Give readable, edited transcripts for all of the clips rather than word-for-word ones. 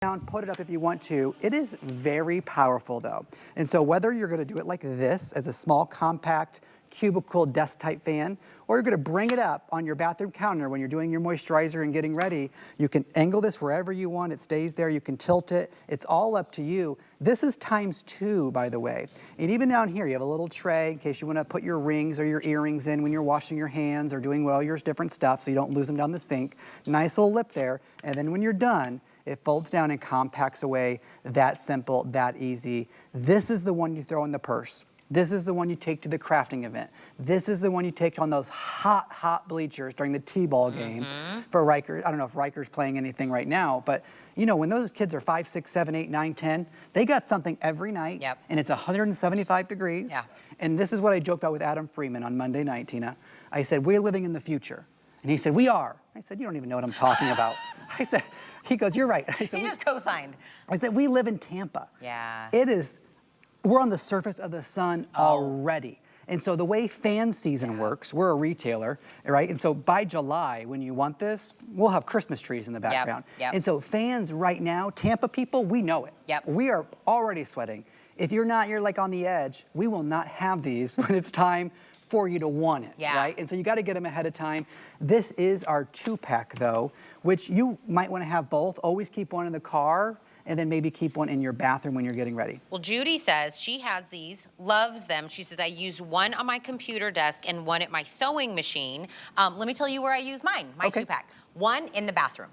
down, put it up if you want to. It is very powerful though. And so whether you're gonna do it like this as a small compact cubicle desk type fan, or you're gonna bring it up on your bathroom counter when you're doing your moisturizer and getting ready, you can angle this wherever you want, it stays there, you can tilt it, it's all up to you. This is ×2, by the way. And even down here, you have a little tray in case you wanna put your rings or your earrings in when you're washing your hands or doing all your different stuff so you don't lose them down the sink. Nice little lip there, and then when you're done, it folds down and compacts away. That simple, that easy. This is the one you throw in the purse. This is the one you take to the crafting event. This is the one you take on those hot bleachers during the T-ball game for Rikers. I don't know if Rikers playing anything right now, but you know, when those kids are 5, 6, 7, 8, 9, 10, they got something every night, and it's 175 degrees. And this is what I joked about with Adam Freeman on Monday night, Tina. I said, we're living in the future. And he said, we are. I said, you don't even know what I'm talking about. I said, he goes, you're right. I said, he just co-signed. I said, we live in Tampa. Yeah. It is, we're on the surface of the sun already. And so the way fan season works, we're a retailer, right? And so by July, when you want this, we'll have Christmas trees in the background. And so fans right now, Tampa people, we know it. We are already sweating. If you're not, you're like on the edge, we will not have these when it's time for you to want it, right? And so you gotta get them ahead of time. This is our 2-pack though, which you might wanna have both. Always keep one in the car, and then maybe keep one in your bathroom when you're getting ready. Well, Judy says she has these, loves them. She says, I use one on my computer desk and one at my sewing machine. Let me tell you where I use mine, my 2-pack. One in the bathroom.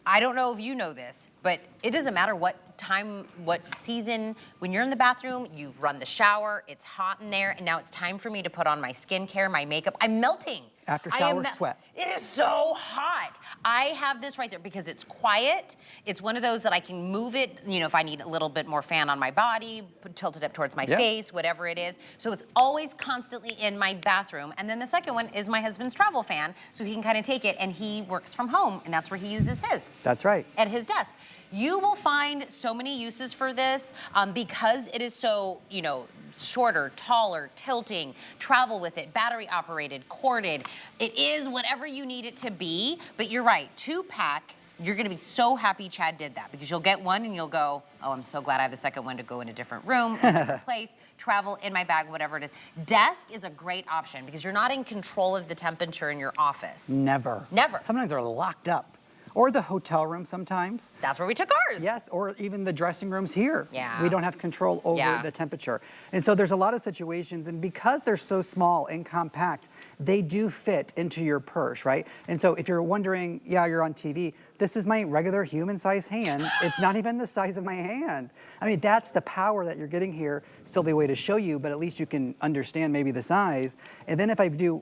I don't know if you know this, but it doesn't matter what time, what season, when you're in the bathroom, you've run the shower, it's hot in there, and now it's time for me to put on my skincare, my makeup. I'm melting. After shower sweat. It is so hot. I have this right there because it's quiet. It's one of those that I can move it, you know, if I need a little bit more fan on my body, tilt it up towards my face, whatever it is. So it's always constantly in my bathroom. And then the second one is my husband's travel fan, so he can kind of take it, and he works from home, and that's where he uses his. That's right. At his desk. You will find so many uses for this because it is so, you know, shorter, taller, tilting, travel with it, battery operated, corded. It is whatever you need it to be, but you're right, 2-pack, you're gonna be so happy Chad did that because you'll get one and you'll go, oh, I'm so glad I have the second one to go in a different room, in a different place, travel in my bag, whatever it is. Desk is a great option because you're not in control of the temperature in your office. Never. Never. Sometimes they're locked up. Or the hotel room sometimes. That's where we took ours. Yes, or even the dressing rooms here. Yeah. We don't have control over the temperature. And so there's a lot of situations, and because they're so small and compact, they do fit into your purse, right? And so if you're wondering, yeah, you're on TV, this is my regular human-sized hand. It's not even the size of my hand. I mean, that's the power that you're getting here. Silly way to show you, but at least you can understand maybe the size. And then if I do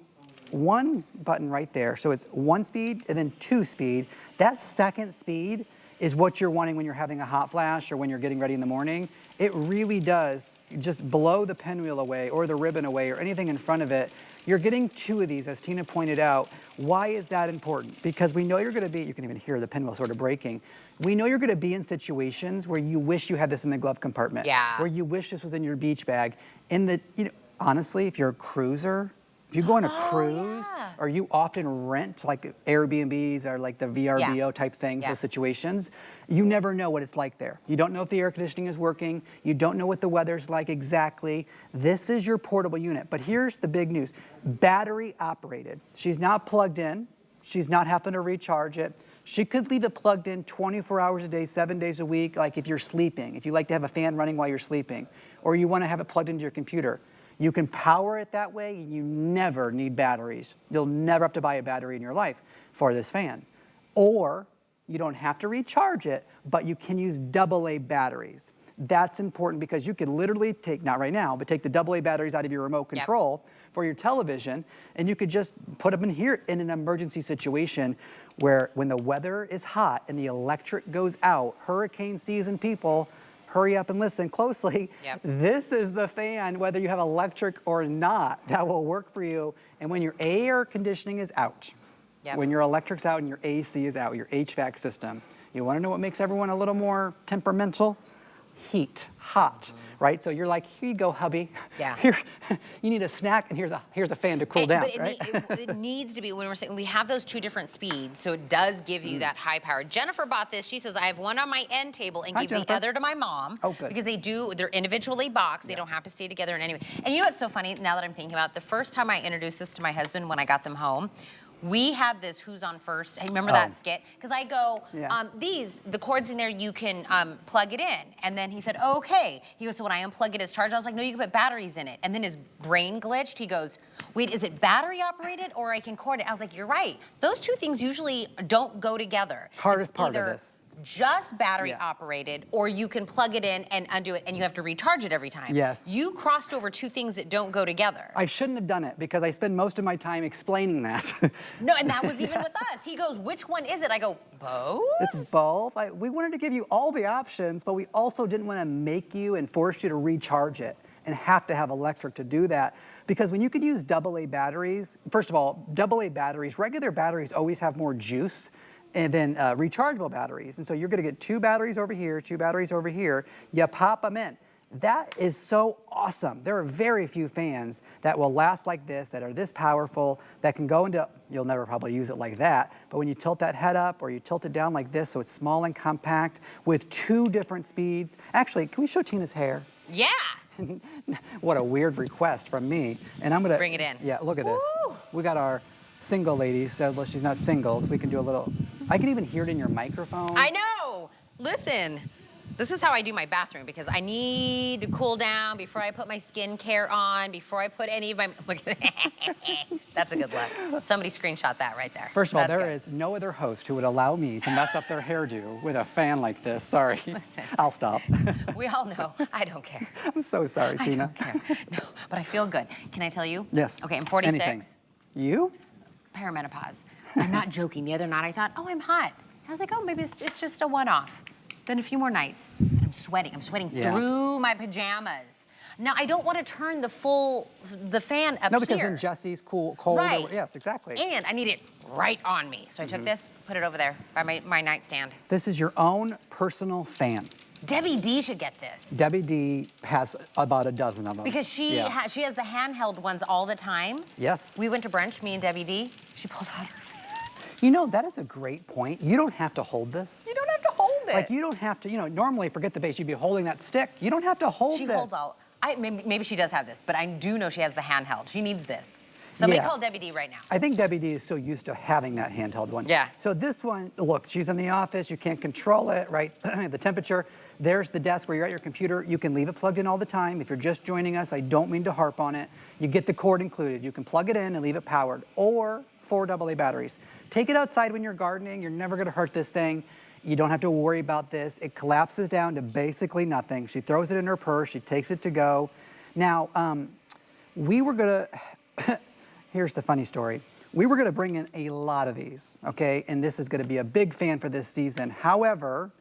one button right there, so it's 1 speed and then 2 speed. That second speed is what you're wanting when you're having a hot flash or when you're getting ready in the morning. It really does just blow the pinwheel away or the ribbon away or anything in front of it. You're getting 2 of these, as Tina pointed out. Why is that important? Because we know you're gonna be, you can even hear the pinwheel sort of breaking. We know you're gonna be in situations where you wish you had this in the glove compartment. Where you wish this was in your beach bag. In the, you know, honestly, if you're a cruiser, if you go on a cruise, or you often rent like Airbnbs or like the VRBO type things, those situations, you never know what it's like there. You don't know if the air conditioning is working. You don't know what the weather's like exactly. This is your portable unit. But here's the big news. Battery operated. She's not plugged in. She's not having to recharge it. She could leave it plugged in 24 hours a day, 7 days a week, like if you're sleeping, if you like to have a fan running while you're sleeping, or you want to have it plugged into your computer. You can power it that way, and you never need batteries. You'll never have to buy a battery in your life for this fan. Or you don't have to recharge it, but you can use AA batteries. That's important because you can literally take, not right now, but take the AA batteries out of your remote control for your television, and you could just put them in here in an emergency situation where when the weather is hot and the electric goes out, hurricane season people, hurry up and listen closely. This is the fan, whether you have electric or not, that will work for you. And when your air conditioning is out, when your electric's out and your AC is out, your HVAC system, you wanna know what makes everyone a little more temperamental? Heat, hot. right? So you're like, here you go, hubby. Yeah. Here, you need a snack, and here's a fan to cool down, but right? it needs to be, when we're saying, we have those 2 different speeds, so it does give you that high power. Jennifer bought this. She says, I have one on my end table and gave the other to my mom. Oh, good. Because they're individually boxed. They don't have to stay together in any way. And you know what's so funny, now that I'm thinking about it, the first time I introduced this to my husband when I got them home, we had this Who's on First. Hey, remember that skit? Because I go, the cords in there, you can plug it in. And then he said, oh, okay. He goes, so when I unplug it, it's charged. I was like, no, you can put batteries in it. And then his brain glitched. He goes, wait, is it battery operated or I can cord it? I was like, you're right. Those 2 things usually don't go together. Hardest part of this. Just battery operated, or you can plug it in and undo it, and you have to recharge it every time. Yes. You crossed over 2 things that don't go together. I shouldn't have done it because I spend most of my time explaining that. No, and that was even with us. He goes, which one is it? I go, both? It's both. We wanted to give you all the options, but we also didn't want to make you and force you to recharge it and have to have electric to do that. Because when you could use AA batteries, first of all, AA batteries, regular batteries always have more juice and then rechargeable batteries. And so you're gonna get 2 batteries over here, 2 batteries over here, you pop them in. That is so awesome. There are very few fans that will last like this, that are this powerful, that can go into, you'll never probably use it like that, but when you tilt that head up or you tilt it down like this so it's small and compact with 2 different speeds. Actually, can we show Tina's hair? Yeah. What a weird request from me. And I'm gonna- Bring it in. Yeah, look at this. We got our single ladies, so she's not single, so we can do a little, I can even hear it in your microphone. I know. Listen, this is how I do my bathroom because I need to cool down before I put my skincare on, before I put any of my, look at that's a good look. Somebody screenshot that right there. First of all, there is no other host who would allow me to mess up their hairdo with a fan like this. Sorry. Listen. I'll stop. We all know. I don't care. I'm so sorry, Tina. I don't care. No, but I feel good. Can I tell you? Yes. Okay, I'm 46. Anything. You? Perimenopause. I'm not joking. The other night I thought, oh, I'm hot. I was like, oh, maybe it's just a one-off. Then a few more nights, and I'm sweating. I'm sweating through my pajamas. Now, I don't want to turn the fan up here. No, because then Jesse's cold. Right. Yes, exactly. And I need it right on me. So I took this, put it over there by my nightstand. This is your own personal fan. Debbie D should get this. Debbie D has about a dozen of them. Because she has the handheld ones all the time. Yes. We went to brunch, me and Debbie D. She pulled out her fan. You know, that is a great point. You don't have to hold this. You don't have to hold it. Like, you don't have to, normally, forget the base, you'd be holding that stick. You don't have to hold this. She holds all. Maybe she does have this, but I do know she has the handheld. She needs this. Somebody call Debbie D right now. I think Debbie D is so used to having that handheld one. Yeah. So this one, look, she's in the office. You can't control it, right? The temperature. There's the desk where you're at your computer. You can leave it plugged in all the time. If you're just joining us, I don't mean to harp on it. You get the cord included. You can plug it in and leave it powered, or 4 AA batteries. Take it outside when you're gardening. You're never gonna hurt this thing. You don't have to worry about this. It collapses down to basically nothing. She throws it in her purse. She takes it to go. Now, we were gonna, here's the funny story. We were gonna bring in a lot of these, okay? And this is gonna be a big fan for this season. However,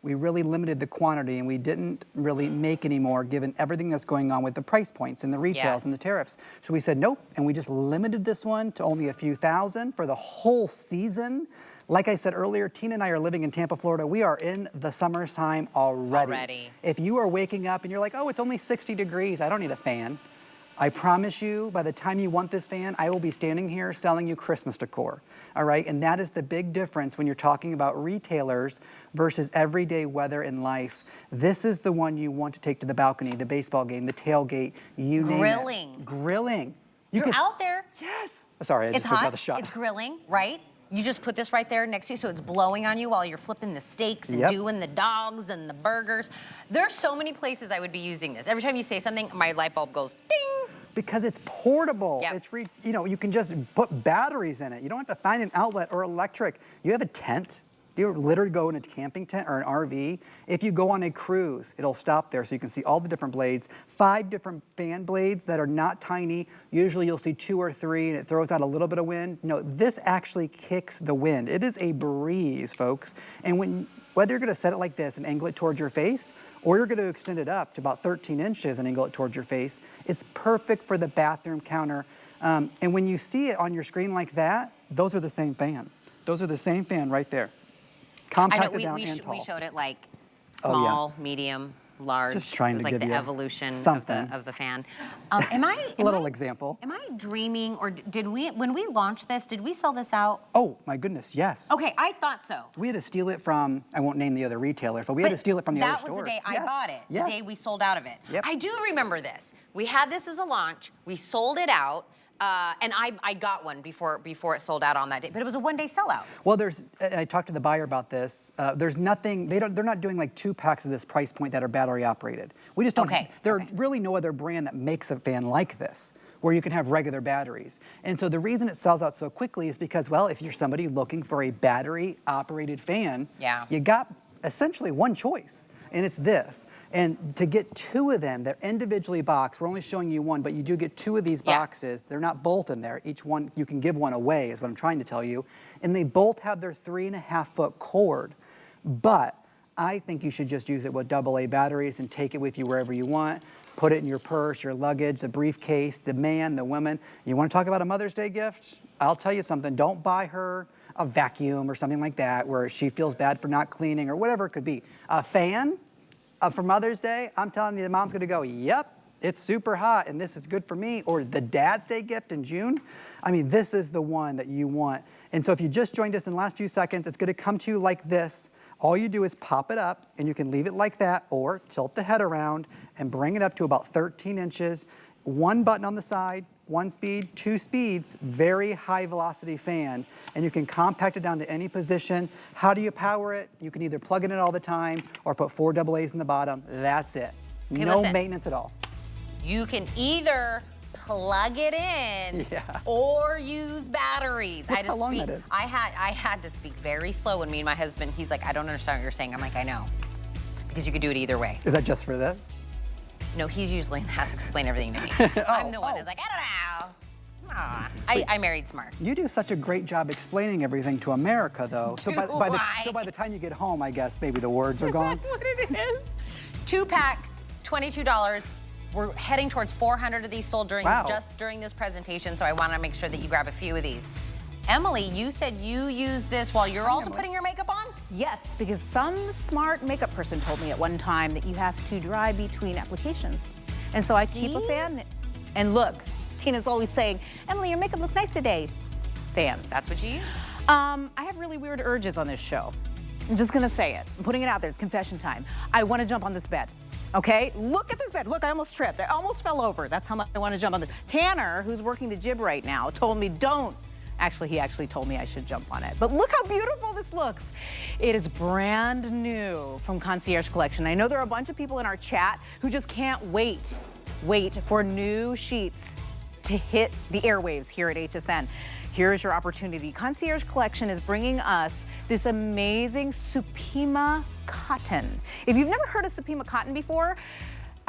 we really limited the quantity and we didn't really make any more given everything that's going on with the price points and the retails and the tariffs. So we said nope, and we just limited this one to only a few thousand for the whole season. Like I said earlier, Tina and I are living in Tampa, Florida. We are in the summertime already. If you are waking up and you're like, oh, it's only 60 degrees, I don't need a fan. I promise you, by the time you want this fan, I will be standing here selling you Christmas decor, all right? And that is the big difference when you're talking about retailers versus everyday weather in life. This is the one you want to take to the balcony, the baseball game, the tailgate, you name it. Grilling. You're out there. Yes. Sorry, I just took another shot. It's grilling, right? You just put this right there next to you so it's blowing on you while you're flipping the steaks and doing the dogs and the burgers. There's so many places I would be using this. Every time you say something, my light bulb goes ding. Because it's portable. Yep. It's you can just put batteries in it. You don't have to find an outlet or electric. You have a tent. You literally go in a camping tent or an RV. If you go on a cruise, it'll stop there so you can see all the different blades. 5 different fan blades that are not tiny. Usually you'll see 2 or 3 and it throws out a little bit of wind. No, this actually kicks the wind. It is a breeze, folks. And whether you're gonna set it like this and angle it towards your face, or you're gonna extend it up to about 13 inches and angle it towards your face, it's perfect for the bathroom counter. And when you see it on your screen like that, those are the same fan. Those are the same fan right there. Compacted down and tall. We showed it like small, medium, large. Just trying it was to like give the you evolution something. of the fan. Am I A little example. Am I dreaming, or did we, when we launched this, did we sell this out? Oh my goodness, yes. Okay, I thought so. We had to steal it from, I won't name the other retailers, but we had to steal it from the other stores. That was the day I bought it, Yes. the day we sold out of it. Yep. I do remember this. We had this as a launch, we sold it out, and I got one before it sold out on that day, but it was a one-day sellout. Well, I talked to the buyer about this. There's nothing, they're not doing like 2 packs of this price point that are battery operated. We just don't, there's really no other brand that makes a fan like this, where you can have regular batteries. And so the reason it sells out so quickly is because, well, if you're somebody looking for a battery operated fan, you got essentially one choice, and it's this. And to get 2 of them, they're individually boxed. We're only showing you one, but you do get 2 of these boxes. They're not both in there. Each one, you can give one away, is what I'm trying to tell you. And they both have their 3.5-foot cord. But I think you should just use it with AA batteries and take it with you wherever you want. Put it in your purse, your luggage, the briefcase, the man, the woman. You want to talk about a Mother's Day gift? I'll tell you something. Don't buy her a vacuum or something like that where she feels bad for not cleaning or whatever it could be. A fan for Mother's Day, I'm telling you, the mom's going to go, yep, it's super hot and this is good for me. Or the Dad's Day gift in June. I mean, this is the one that you want. And so if you just joined us in the last few seconds, it's going to come to you like this. All you do is pop it up, and you can leave it like that, or tilt the head around and bring it up to about 13 inches. 1 button on the side, 1 speed, 2 speeds, very high velocity fan, and you can compact it down to any position. How do you power it? You can either plug it in all the time or put 4 AA's in the bottom. That's it. Okay, no listen. maintenance at all. You can either plug it in or use batteries. Look how long that is. I had to speak very slow when me and my husband, he's like, I don't understand what you're saying. I'm like, I know. Because you could do it either way. Is that just for this? No, he's usually has to explain everything to me. I'm the one that's like, I don't know. I married smart. You do such a great job explaining everything to America, though. So by the time you get home, I guess maybe the words are gone. Is that what it is? 2-pack, $22. We're heading towards 400 of these sold just during this presentation, so I want to make sure that you grab a few of these. Emily, you said you use this while you're also putting your makeup on? Yes, because some smart makeup person told me at one time that you have to dry between applications. And so I keep a fan. And look, Tina's always saying, Emily, your makeup looks nice today. Fans. That's what you use? I have really weird urges on this show. I'm just gonna say it. I'm putting it out there. It's confession time. I want to jump on this bed. Okay, look at this bed. Look, I almost tripped. I almost fell over. That's how much I want to jump on this. Tanner, who's working the jib right now, told me don't. Actually, he actually told me I should jump on it. But look how beautiful this looks. It is brand new from Concierge Collection. I know there are a bunch of people in our chat who just can't wait for new sheets to hit the airwaves here at HSN. Here's your opportunity. Concierge Collection is bringing us this amazing Supima cotton. If you've never heard of Supima cotton before,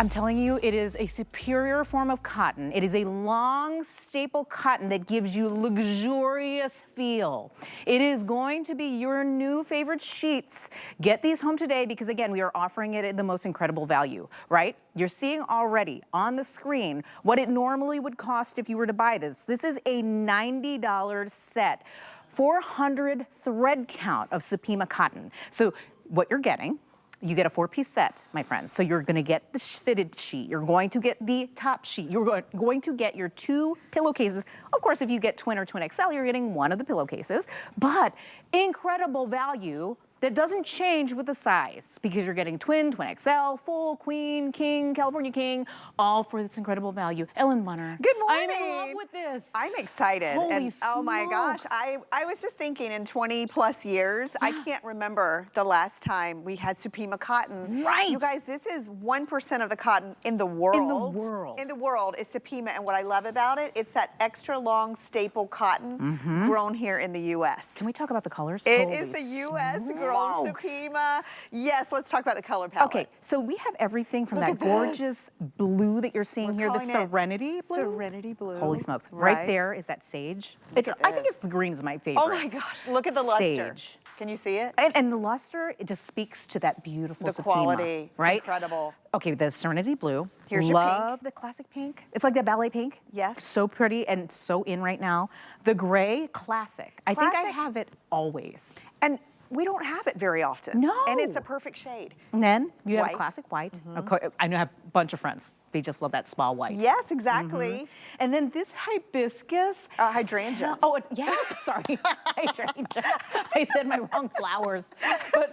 I'm telling you, it is a superior form of cotton. It is a long staple cotton that gives you luxurious feel. It is going to be your new favorite sheets. Get these home today because, again, we are offering it at the most incredible value, right? You're seeing already on the screen what it normally would cost if you were to buy this. This is a $90 set, 400 thread count of Supima cotton. So what you're getting, you get a 4-piece set, my friends. So you're gonna get the fitted sheet. You're going to get the top sheet. You're going to get your 2 pillowcases. Of course, if you get twin or twin XL, you're getting one of the pillowcases, but incredible value that doesn't change with the size because you're getting twin, twin XL, full, queen, king, California king, all for this incredible value. Ellen Munner. Good morning. I'm in love with this. I'm excited. Holy and oh my gosh, smokes. I was just thinking in 20 plus years, I can't remember the last time we had Supima cotton. Right. You guys, this is 1% of the cotton in the world. In the world. In the world is Supima, and what I love about it, it's that extra long staple cotton grown here in the U.S. Can we talk about the colors? It is the U.S. grown Supima. Yes, let's talk about the color palette. Okay, so we have everything from that gorgeous blue that you're seeing here, the calling it Serenity blue. Serenity blue. Holy smokes. Right there is that sage. I think it's the green's my favorite. Oh my gosh, look at the luster. Sage. Can you see it? And the luster, it just speaks to that beautiful The Supima, quality, right? incredible. Okay, the Serenity blue. Here's your pink. Love the classic pink. It's like that ballet pink. Yes. So pretty and so in right now. The gray, classic. I think I Classic. have it always. And we don't have it very often. No. And it's a perfect shade. And then you have White. a classic white. I know I have a bunch of friends. They just love that small white. Yes, exactly. And then this hibiscus. Hydrangea. Oh, yes, sorry. Hydrangea. I said my wrong flowers. But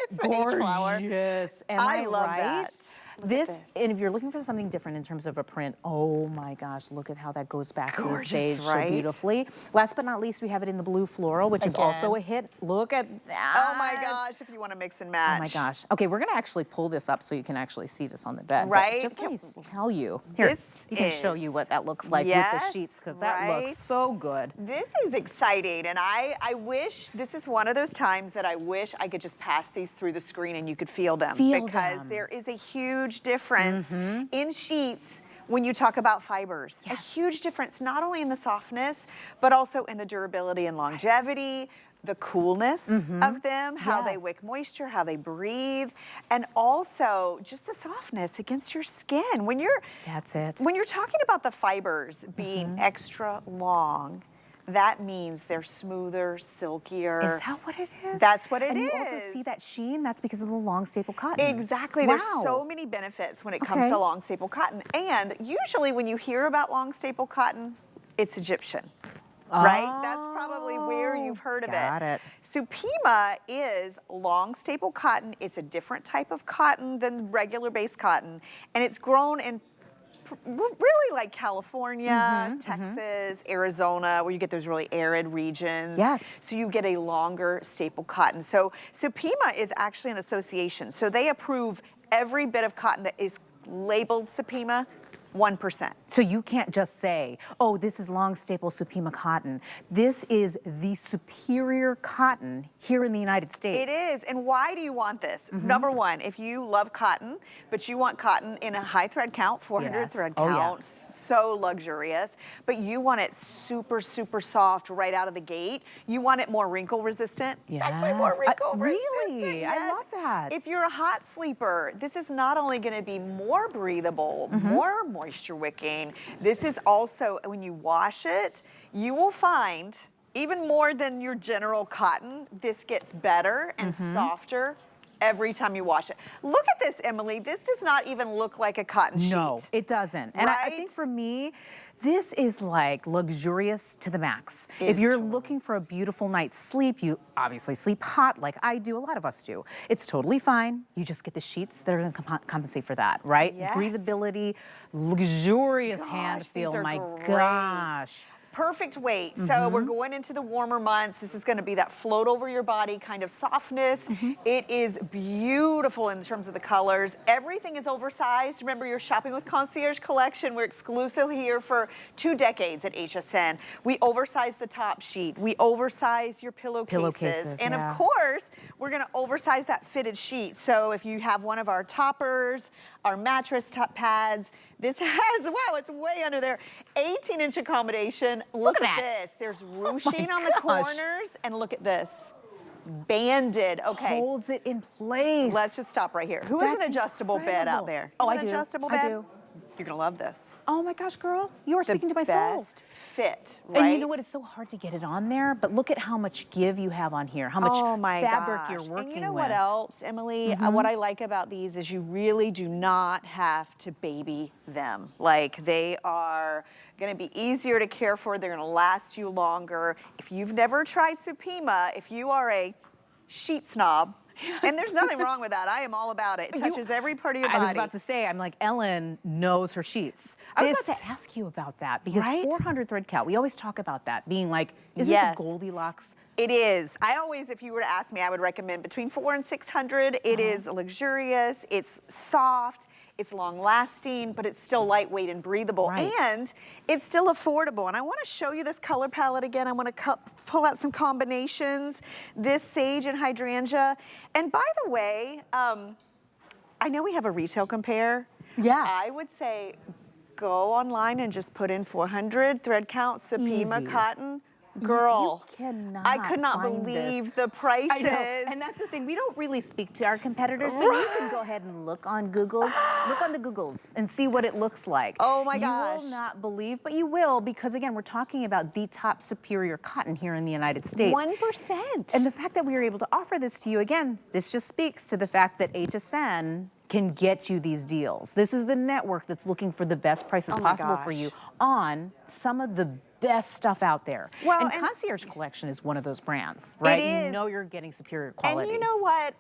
It's an H flower. gorgeous. Am I I love right? that. Look at This, this. and if you're looking for something different in terms of a print, oh my gosh, look at how that goes back to the Gorgeous, stage right? so beautifully. Last but not least, we have it in the blue floral, which is also a hit. Look at that. Oh my gosh, if you want to mix and match. Oh my gosh. Okay, we're gonna actually pull this up so you can actually see this on the bed. But Right? just let me tell you. Here, This you can show you is- what that looks like with the Yes, sheets, because that right? looks so good. This is exciting, and I wish, this is one of those times that I wish I could just pass these through the screen and you could feel them. Feel because them. there is a huge difference in sheets when you talk about fibers. A huge difference, not only in the softness, but also in the durability and longevity, the coolness of them, how they Yes. wick moisture, how they breathe, and also just the softness against your skin. When you're That's it. when you're talking about the fibers being extra long, that means they're smoother, silkier. Is that what it is? That's what it and you also is. see that sheen? That's because of the long staple cotton. Exactly. Wow. There's so many benefits when it comes Okay. to long staple cotton. And usually when you hear about long staple cotton, it's Egyptian. Right? That's probably where you've heard of Got it. Supima is long staple cotton. It's a different type of cotton than regular base cotton. And it's grown in really like California, Texas, Arizona, where you get those really arid regions. Yes. So you get a longer staple cotton. So Supima is actually an association. So they approve every bit of cotton that is labeled Supima, 1%. So you can't just say, oh, this is long staple Supima cotton. This is the superior cotton here in the United States. It is. And why do you want this? Number one, if you love cotton, but you want cotton in a high thread count, 400 Yes. thread Oh, yeah. count, so luxurious, but you want it super, super soft right out of the gate. You want it more wrinkle resistant. Exactly, more Yes. wrinkle Really? resistant. I Yes. love that. If you're a hot sleeper, this is not only going to be more breathable, more moisture wicking, this is also, when you wash it, you will find, even more than your general cotton, this gets better and softer every time you wash it. Look at this, Emily. This does not even look like a cotton sheet. No, it doesn't. And I Right? think for me, this is like luxurious to the max. It If is you're totally. looking for a beautiful night's sleep, you obviously sleep hot like I do, a lot of us do. It's totally fine. You just get the sheets that are gonna compensate for that, right? Yes. Breathability, luxurious hand Gosh, feel, these are my great. gosh. Perfect weight. So we're going into the warmer months. This is going to be that float over your body kind of softness. It is beautiful in terms of the colors. Everything is oversized. Remember, you're shopping with Concierge Collection. We're exclusive here for 2 decades at HSN. We oversize the top sheet. We oversize your pillowcases. Pillowcases, And yeah. of course, we're going to oversize that fitted sheet. So if you have one of our toppers, our mattress top pads, this has, wow, it's way under there. 18-inch accommodation. Look at at that. this. There's ruching on the gosh. corners. And look at this. Banded. Okay. Holds it in place. Let's just stop right here. Who has an That's adjustable bed incredible. out there? Oh, You I want an do. adjustable I bed? do. You're going to love this. Oh my gosh, girl, you are speaking to my soul. Best fit, right? And you know what? It's so hard to get it on there, but look at how much give you have on here, how much Oh my fabric gosh. you're working And you know with. what else, Emily? What I like about these is you really do not have to baby them. Like, they are going to be easier to care for. They're going to last you longer. If you've never tried Supima, if you are a sheet snob, and there's nothing wrong with that. I am all about it. It touches every part of your body. I was about to say, I'm like, Ellen knows her sheets. I was about This- to ask you about that because Right? 400 thread count, we always talk about that being like, isn't Yes. it the Goldilocks? It is. I always, if you were to ask me, I would recommend between 400 and 600. It is luxurious. It's soft. It's long lasting, but it's still lightweight and breathable. Right. And it's still affordable. And I want to show you this color palette again. I want to pull out some combinations. This sage and hydrangea. And by the way, I know we have a retail compare. Yeah. I would say go online and just put in 400 thread count Supima Easy. cotton. Girl, you cannot I could not find believe this. the prices. I know, and that's the thing. We don't really speak to our competitors, but you can go ahead and look on Google's, look on the Googles and see what it looks like. Oh my gosh. You will not believe, but you will, because again, we're talking about the top superior cotton here in the United States. 1%. And the fact that we are able to offer this to you, again, this just speaks to the fact that HSN can get you these deals. This is the network that's looking for the best prices possible for you on some of the best stuff out there. Well, and and Concierge Collection is one of those brands, right? It is. You know you're getting superior quality. And you know what?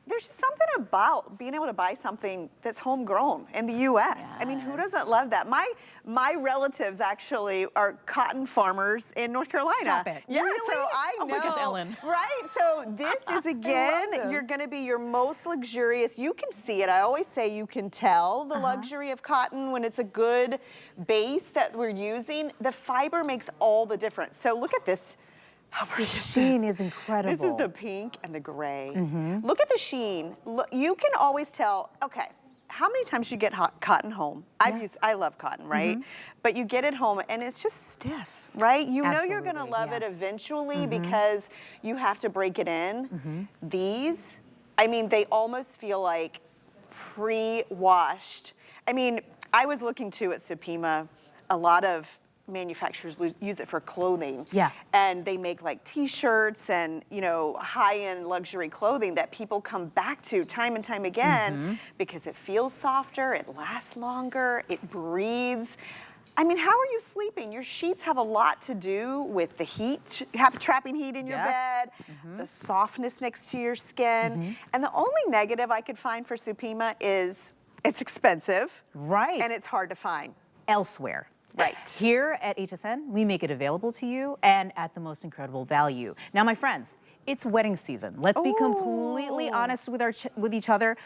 There's just something about being able to buy something that's homegrown in the U.S. I mean, who doesn't love that? My relatives actually are cotton farmers in North Carolina. Stop it. Yeah, Really? so I know. Oh my gosh, Ellen. Right? So this is, again, this. you're going to be your most luxurious. You can see it. I always say you can tell the luxury of cotton when it's a good base that we're using. The fiber makes all the difference. So look at this. How pretty The sheen is incredible. This is the pink and the gray. Look at the sheen. Look, you can always tell, okay, how many times you get cotton home? I love cotton, right? But you get it home and it's just stiff, right? You know you're gonna love it eventually because you have to break it in. These, I mean, they almost feel like pre-washed. I mean, I was looking too at Supima, a lot of manufacturers use it for clothing. Yeah. And they make like t-shirts and, you know, high-end luxury clothing that people come back to time and time again because it feels softer, it lasts longer, it breathes. I mean, how are you sleeping? Your sheets have a lot to do with the heat, trapping heat in your bed, the softness next to your skin. And the only negative I could find for Supima is it's expensive. Right. And it's hard to find. Elsewhere. Right. Here at HSN, we make it available to you and at the most incredible value. Now, my friends, it's wedding season. Let's be completely honest with each other.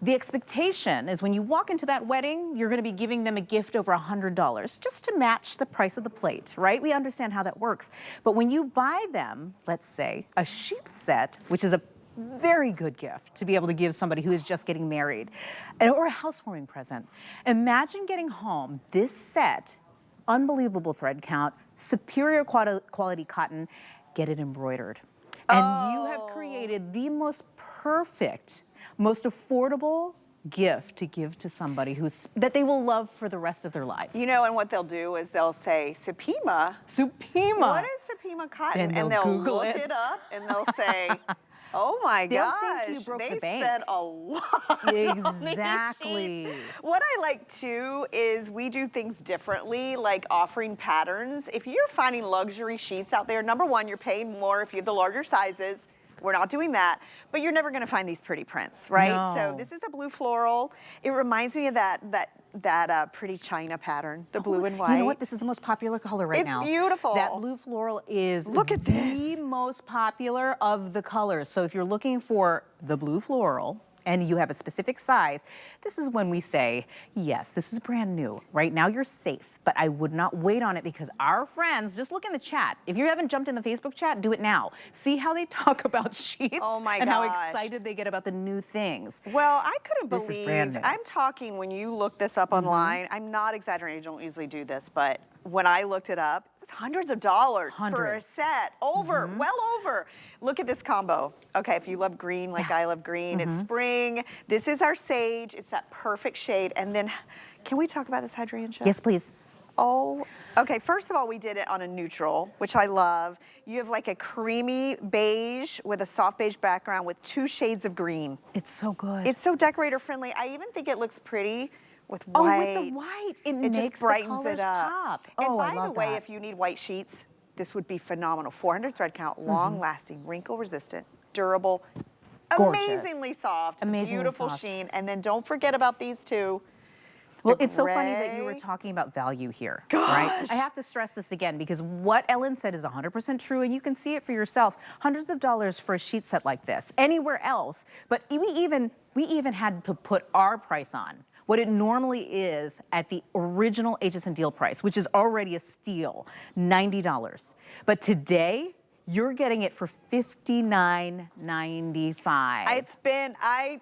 The expectation is when you walk into that wedding, you're going to be giving them a gift over $100 just to match the price of the plate, right? We understand how that works. But when you buy them, let's say, a sheet set, which is a very good gift to be able to give somebody who is just getting married, or a housewarming present. Imagine getting home this set, unbelievable thread count, superior quality cotton, get it embroidered. And you have created the most perfect, most affordable gift to give to somebody that they will love for the rest of their lives. You know, and what they'll do is they'll say, Supima? Supima. What is Supima cotton? And they'll Google look it up and they'll say, oh my gosh, they spent a lot on these Exactly. sheets. What I like too is we do things differently, like offering patterns. If you're finding luxury sheets out there, number one, you're paying more if you have the larger sizes. We're not doing that, but you're never gonna find these pretty prints, right? No. So this is the blue floral. It reminds me of that pretty China pattern, the blue and white. You know what? This is the most popular color right now. It's beautiful. That blue floral is Look at this. The most popular of the colors. So if you're looking for the blue floral and you have a specific size, this is when we say, yes, this is brand new. Right now you're safe, but I would not wait on it because our friends, just look in the chat. If you haven't jumped in the Facebook chat, do it now. See how they talk about sheets and how excited they get about the new things. Well, I couldn't This is brand believe, new. I'm talking when you look this up online, I'm not exaggerating, I don't usually do this, but when I looked it up, it was hundreds of dollars for a set, well over. Look at this combo. Okay, if you love green like I love green, it's spring. This is our sage, it's that perfect shade. And then, can we talk about this hydrangea? Yes, please. Oh, okay, first of all, we did it on a neutral, which I love. You have like a creamy beige with a soft beige background with 2 shades of green. It's so good. It's so decorator friendly. I even think it looks pretty with white. Oh, with the white. It makes just brightens the it colors up. pop. And Oh, I by the love way, that. if you need white sheets, this would be phenomenal. 400 thread count, long lasting, wrinkle resistant, durable, Gorgeous. amazingly soft, Amazingly beautiful soft. sheen. And then don't forget about these two. Well, The it's so funny that you were gray. talking about value here, right? I have to stress this again because what Ellen said is 100% true, and you can see it for yourself. Hundreds of dollars for a sheet set like this, anywhere else. But we even had to put our price on what it normally is at the original HSN deal price, which is already a steal, $90. But today, You're getting it for $59.95. It's been,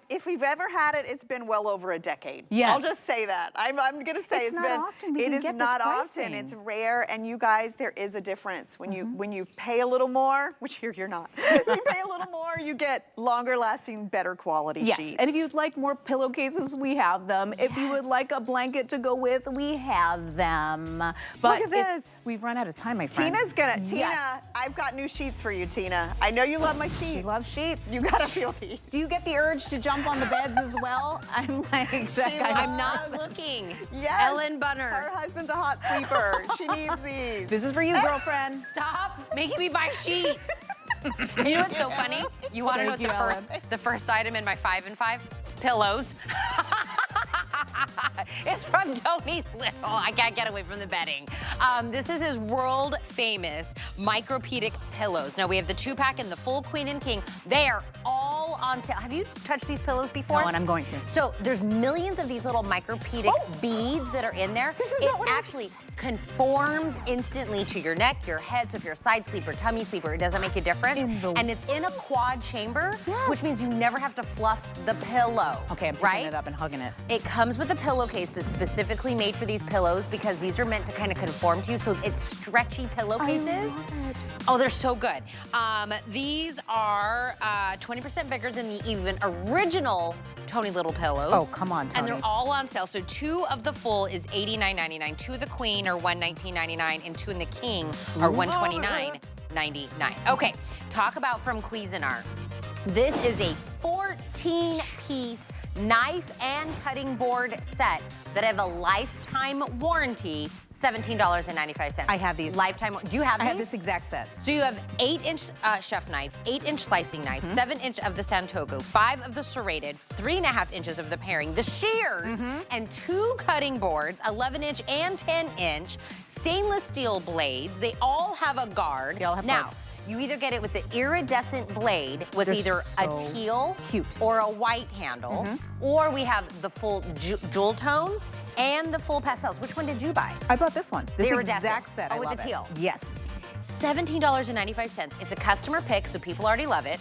if we've ever had it, it's been well over a decade. Yes. I'll just say that. I'm going to say It's not often we it can is get this not pricing. often. It's rare, and you guys, there is a difference. When you pay a little more, which here you're not, when you pay a little more, you get longer lasting, better quality sheets. And if you'd like more pillowcases, we have them. If you would like a blanket to go with, we have them. But look at this. We've run out of time, my friend. Tina, I've got new sheets for you, Tina. I know you love my sheets. You love sheets. You gotta feel these. Do you get the urge to jump on the beds as well? I'm like that kind I'm not looking. Yes. Ellen Bunner. Her husband's a hot sleeper. She needs these. This is for you, girlfriend. Stop making me buy sheets. You know what's so funny? You want to know what the first item in my 5 and 5? Pillows. It's from Tony Little. I can't get away from the bedding. This is his world famous micropedic pillows. Now we have the 2-pack and the full queen and king. They are all on sale. Have you touched these pillows before? No, and I'm going to. So there's millions of these little micropedic beads that are in there. It actually conforms instantly to your neck, your head. So if you're a side sleeper, tummy sleeper, it doesn't make a difference. And it's in a quad chamber, which means you never have to fluff the pillow. Okay, I'm picking it up and hugging it. It comes with a pillowcase that's specifically made for these pillows because these are meant to kind of conform to you. So it's stretchy pillowcases. I love it. Oh, they're so good. These are 20% bigger than the even original Tony Little pillows. Oh, come on, Tony. And they're all on sale. So 2 of the full is $89.99. 2 of the queen are $119.99, and 2 in the king are $129.99. Okay, talk about from Cuisinart. This is a 14-piece knife and cutting board set that have a lifetime warranty, $17.95. I have these. Lifetime, do you have these? I have this exact set. So you have 8-inch chef knife, 8-inch slicing knife, 7-inch of the Santoku, 5 of the serrated, 3.5 inches of the paring, the shears, and 2 cutting boards, 11-inch and 10-inch, stainless steel blades. They all have a guard. They all have now, guards. you either get it with the iridescent blade with either a teal or a white handle, or we have the full jewel tones and the full pastels. Which one did you buy? I bought this one. This Iridescent. exact set. Oh, I with love the it. teal. Yes. $17.95. It's a customer pick, so people already love it.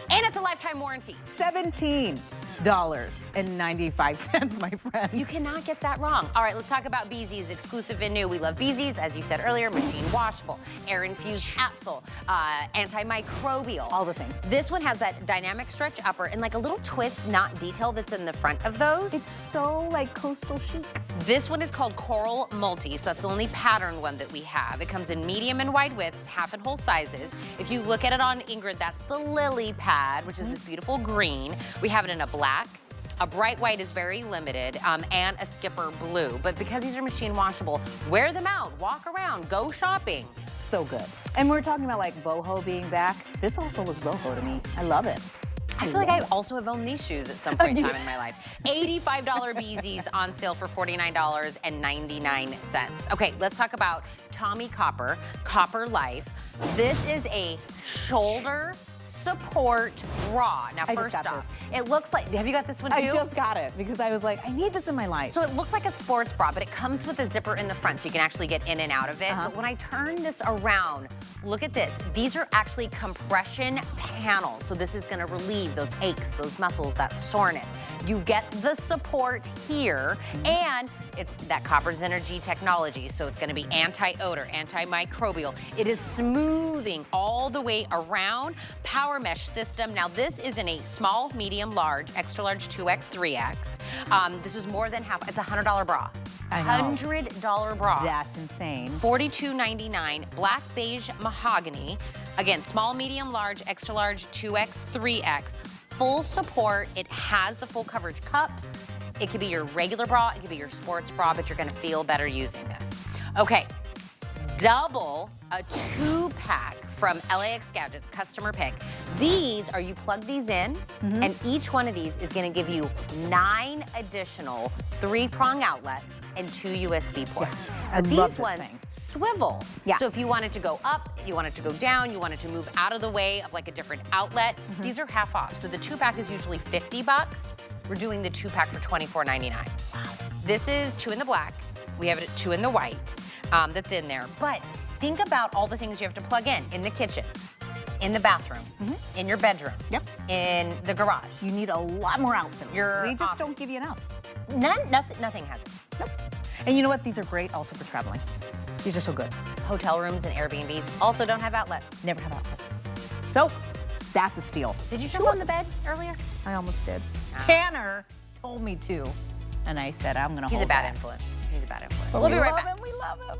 And it's a lifetime warranty. $17.95, my friend. You cannot get that wrong. All right, let's talk about Beezy's exclusive and new. We love Beezy's, as you said earlier, machine washable, air-infused capsule, antimicrobial. All the things. This one has that dynamic stretch upper and like a little twist knot detail that's in the front of those. It's so like coastal chic. This one is called Coral Multi, so that's the only pattern one that we have. It comes in medium and wide widths, half and whole sizes. If you look at it on Ingrid, that's the lily pad, which is this beautiful green. We have it in a black. A bright white is very limited, and a skipper blue. But because these are machine washable, wear them out, walk around, go shopping. So good. And we're talking about like boho being back. This also looks boho to me. I love it. I feel like I also have owned these shoes at some point in time in my life. $85 Beezy's on sale for $49.99. Okay, let's talk about Tommy Copper, Copper Life. This is a shoulder support bra. Now, first off, it looks like, have you got this one too? I just got it because I was like, I need this in my life. So it looks like a sports bra, but it comes with a zipper in the front so you can actually get in and out of it. But when I turn this around, look at this. These are actually compression panels. So this is gonna relieve those aches, those muscles, that soreness. You get the support here, and it's that Copper's Energy technology. So it's gonna be anti-odor, antimicrobial. It is smoothing all the way around. Power mesh system. Now this is in a small, medium, large, extra large, 2X, 3X. This is more than half, it's a $100 bra. $100 bra. That's insane. $42.99, black beige mahogany. Again, small, medium, large, extra large, 2X, 3X. Full support, it has the full coverage cups. It could be your regular bra, it could be your sports bra, but you're gonna feel better using this. Okay, double a 2-pack from LAX Gadgets, customer pick. These are, you plug these in, and each one of these is gonna give you 9 additional 3-prong outlets and 2 USB ports. I But love these this ones thing. swivel. Yeah. So if you want it to go up, you want it to go down, you want it to move out of the way of like a different outlet, these are half off. So the 2-pack is usually $50. We're doing the 2-pack for $24.99. Wow. This is 2 in the black. We have it at 2 in the white that's in there. But Think about all the things you have to plug in the kitchen, in the bathroom, in your bedroom, in the garage. You need a lot more outfits. Your They just office. don't give you enough. Nothing has it. Nope. And you know what? These are great also for traveling. These are so good. Hotel rooms and Airbnbs also don't have outlets. Never have outlets. So, that's a steal. Did you jump on the bed earlier? I almost did. Tanner told me to, and I said I'm gonna He's hold a bad back. influence. He's a bad influence. But We'll be right love back. him, we love him.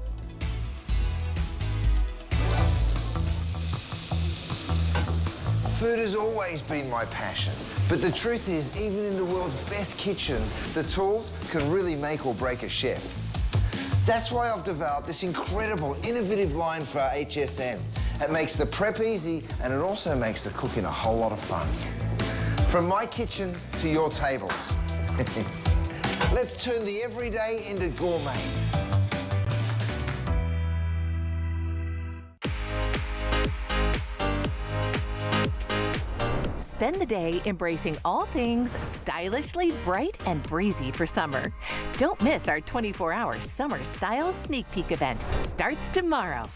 Food has always been my passion, but the truth is, even in the world's best kitchens, the tools can really make or break a chef. That's why I've developed this incredible, innovative line for HSN. It makes the prep easy, and it also makes the cooking a whole lot of fun. From my kitchens to your tables. Let's turn the everyday into gourmet. Spend the day embracing all things stylishly bright and breezy for summer. Don't miss our 24-hour Summer Style Sneak Peek event. Starts tomorrow.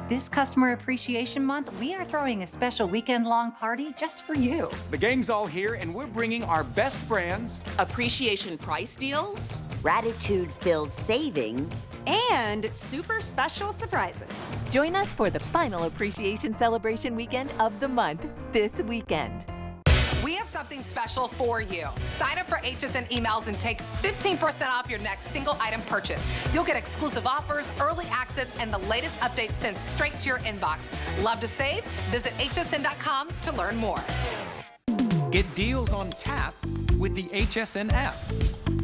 This Customer Appreciation Month, we are throwing a special weekend-long party just for you. The gang's all here, and we're bringing our best brands, appreciation price deals, gratitude-filled savings, and super special surprises. Join us for the final appreciation celebration weekend of the month this weekend. We have something special for you. Sign up for HSN emails and take 15% off your next single item purchase. You'll get exclusive offers, early access, and the latest updates sent straight to your inbox. Love to save? Visit hsn.com to learn more. get deals on tap with the HSN app.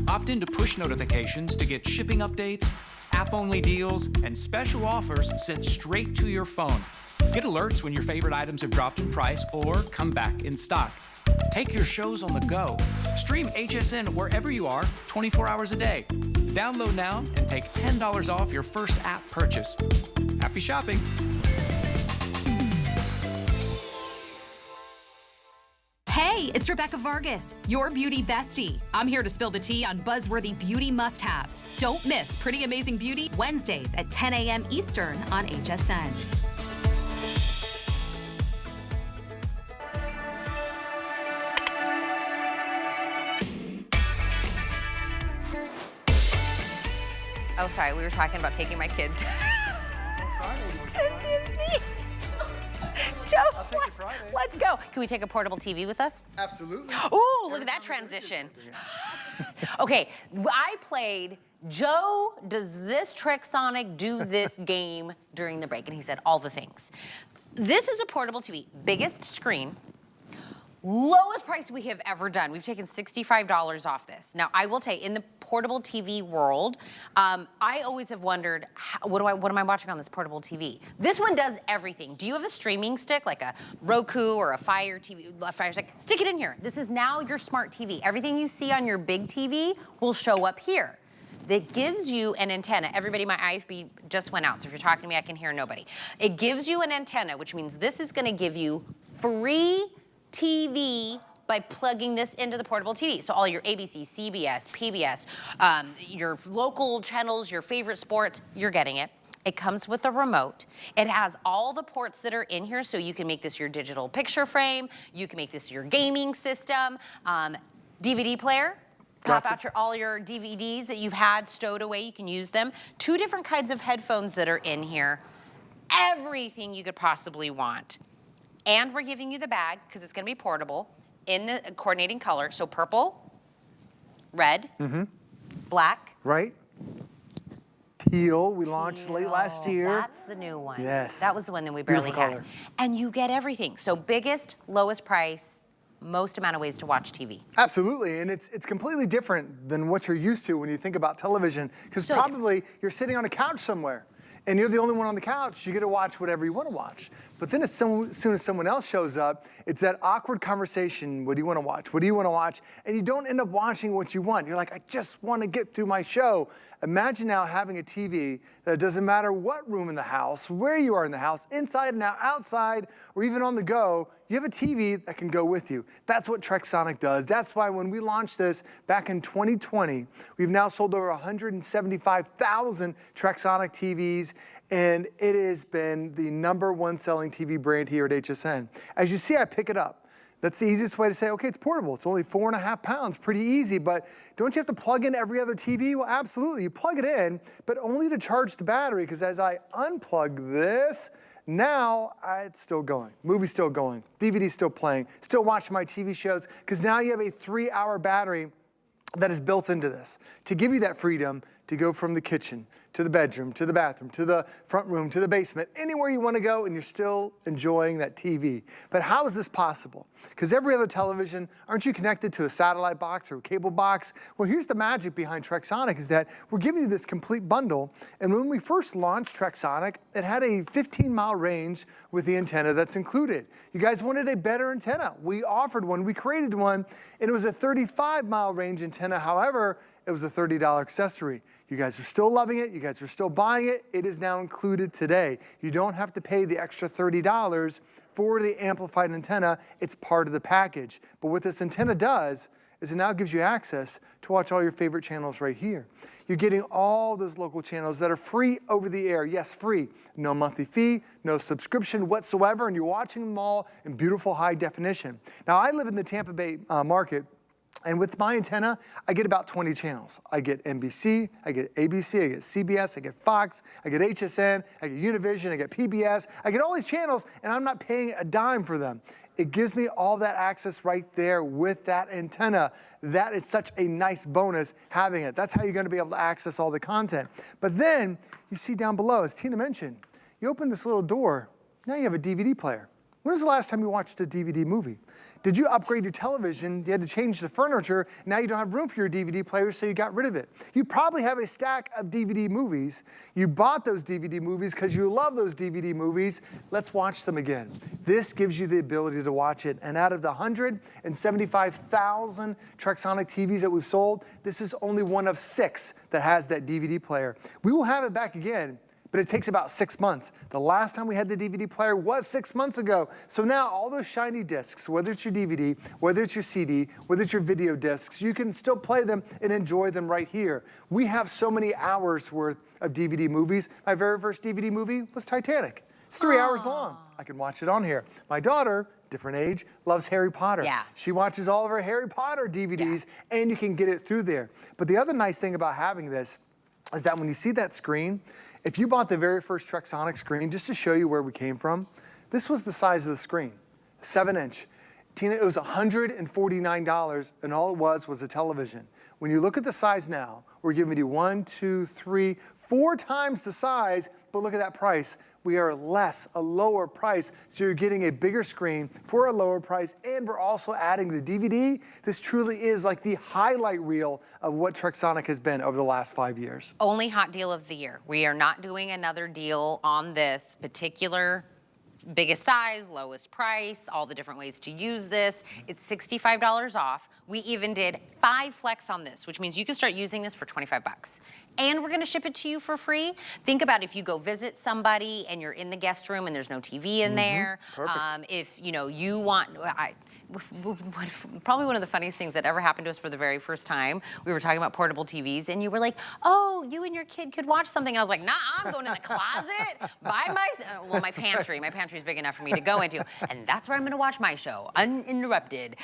Opt into push notifications to get shipping updates, app-only deals, and special offers sent straight to your phone. Get alerts when your favorite items have dropped in price or come back in stock. Take your shows on the go. Stream HSN wherever you are, 24 hours a day. Download now and take $10 off your first app purchase. Happy shopping. Hey, it's Rebecca Vargas, your beauty bestie. I'm here to spill the tea on buzzworthy beauty must-haves. Don't miss Pretty Amazing Beauty Wednesdays at 10 a.m. Eastern on HSN. Oh, sorry, we were talking about taking my kid to Disney. Joe, let's go. Can we take a portable TV with us? Absolutely. Ooh, look at that transition. Okay, I played Joe, does this trick Sonic do this game during the break? And he said all the things. This is a portable TV, biggest screen, lowest price we have ever done. We've taken $65 off this. Now, I will tell you, in the portable TV world, I always have wondered, what am I watching on this portable TV? This one does everything. Do you have a streaming stick, like a Roku or a Fire TV, Fire Stick? Stick it in here. This is now your smart TV. Everything you see on your big TV will show up here. That gives you an antenna. Everybody, my IFB just went out, so if you're talking to me, I can hear nobody. It gives you an antenna, which means this is gonna give you free TV by plugging this into the portable TV. So all your ABC, CBS, PBS, your local channels, your favorite sports, you're getting it. It comes with a remote. It has all the ports that are in here, so you can make this your digital picture frame, you can make this your gaming system, DVD player. Pop out all your DVDs that you've had stowed away, you can use them. 2 different kinds of headphones that are in here. Everything you could possibly want. And we're giving you the bag, because it's gonna be portable, in the coordinating color. So purple, red, black. Right. Teal, we launched late last year. That's the new one. Yes. That was the one that we barely Beautiful had. color. And you get everything. So biggest, lowest price, most amount of ways to watch TV. Absolutely, and it's completely different than what you're used to when you think about television, because probably you're sitting on a couch somewhere, and you're the only one on the couch. You get to watch whatever you want to watch. But then as soon as someone else shows up, it's that awkward conversation. What do you want to watch? What do you want to watch? And you don't end up watching what you want. You're like, I just want to get through my show. Imagine now having a TV that doesn't matter what room in the house, where you are in the house, inside and out, outside, or even on the go, you have a TV that can go with you. That's what Trexonic does. That's why when we launched this back in 2020, we've now sold over 175,000 Trexonic TVs, and it has been the #1 selling TV brand here at HSN. As you see, I pick it up. That's the easiest way to say, okay, it's portable. It's only 4.5 pounds, pretty easy, but don't you have to plug in every other TV? Well, absolutely, you plug it in, but only to charge the battery, because as I unplug this, now it's still going. Movie's still going, DVD's still playing, still watching my TV shows, because now you have a 3-hour battery that is built into this to give you that freedom to go from the kitchen to the bedroom, to the bathroom, to the front room, to the basement, anywhere you want to go, and you're still enjoying that TV. But how is this possible? Because every other television, aren't you connected to a satellite box or a cable box? Well, here's the magic behind Trexonic is that we're giving you this complete bundle. And when we first launched Trexonic, it had a 15-mile range with the antenna that's included. You guys wanted a better antenna. We offered one, we created one, and it was a 35-mile range antenna. However, it was a $30 accessory. You guys are still loving it. You guys are still buying it. It is now included today. You don't have to pay the extra $30 for the amplified antenna. It's part of the package. But what this antenna does is it now gives you access to watch all your favorite channels right here. You're getting all those local channels that are free over the air. Yes, free. No monthly fee, no subscription whatsoever, and you're watching them all in beautiful high definition. Now, I live in the Tampa Bay market. And with my antenna, I get about 20 channels. I get NBC, I get ABC, I get CBS, I get Fox, I get HSN, I get Univision, I get PBS. I get all these channels, and I'm not paying a dime for them. It gives me all that access right there with that antenna. That is such a nice bonus having it. That's how you're going to be able to access all the content. But then you see down below, as Tina mentioned, you open this little door, now you have a DVD player. When was the last time you watched a DVD movie? Did you upgrade your television? You had to change the furniture. Now you don't have room for your DVD player, so you got rid of it. You probably have a stack of DVD movies. You bought those DVD movies because you love those DVD movies. Let's watch them again. This gives you the ability to watch it. And out of the 175,000 Trexonic TVs that we've sold, this is only one of 6 that has that DVD player. We will have it back again, but it takes about 6 months. The last time we had the DVD player was 6 months ago. So now all those shiny discs, whether it's your DVD, whether it's your CD, whether it's your video discs, you can still play them and enjoy them right here. We have so many hours worth of DVD movies. My very first DVD movie was Titanic. It's 3 hours long. I can watch it on here. My daughter, different age, loves Harry Potter. Yeah. She watches all of her Harry Potter DVDs, and you can get it through there. But the other nice thing about having this is that when you see that screen, if you bought the very first Trexonic screen, just to show you where we came from, this was the size of the screen, 7-inch. Tina, it was $149, and all it was a television. When you look at the size now, we're giving you 1, 2, 3, 4 times the size, but look at that price. We are a lower price, so you're getting a bigger screen for a lower price, and we're also adding the DVD. This truly is like the highlight reel of what Trexonic has been over the last 5 years. Only hot deal of the year. We are not doing another deal on this particular biggest size, lowest price, all the different ways to use this. It's $65 off. We even did 5 flex on this, which means you can start using this for 25 bucks. And we're gonna ship it to you for free. Think about if you go visit somebody and you're in the guest room and there's no TV in there. Perfect. If you want, probably one of the funniest things that ever happened to us for the very first time, we were talking about portable TVs and you were like, oh, you and your kid could watch something. And I was like, nah, I'm going in the closet by myself. Well, my pantry. My pantry's big enough for me to go into. And that's where I'm gonna watch my show, uninterrupted.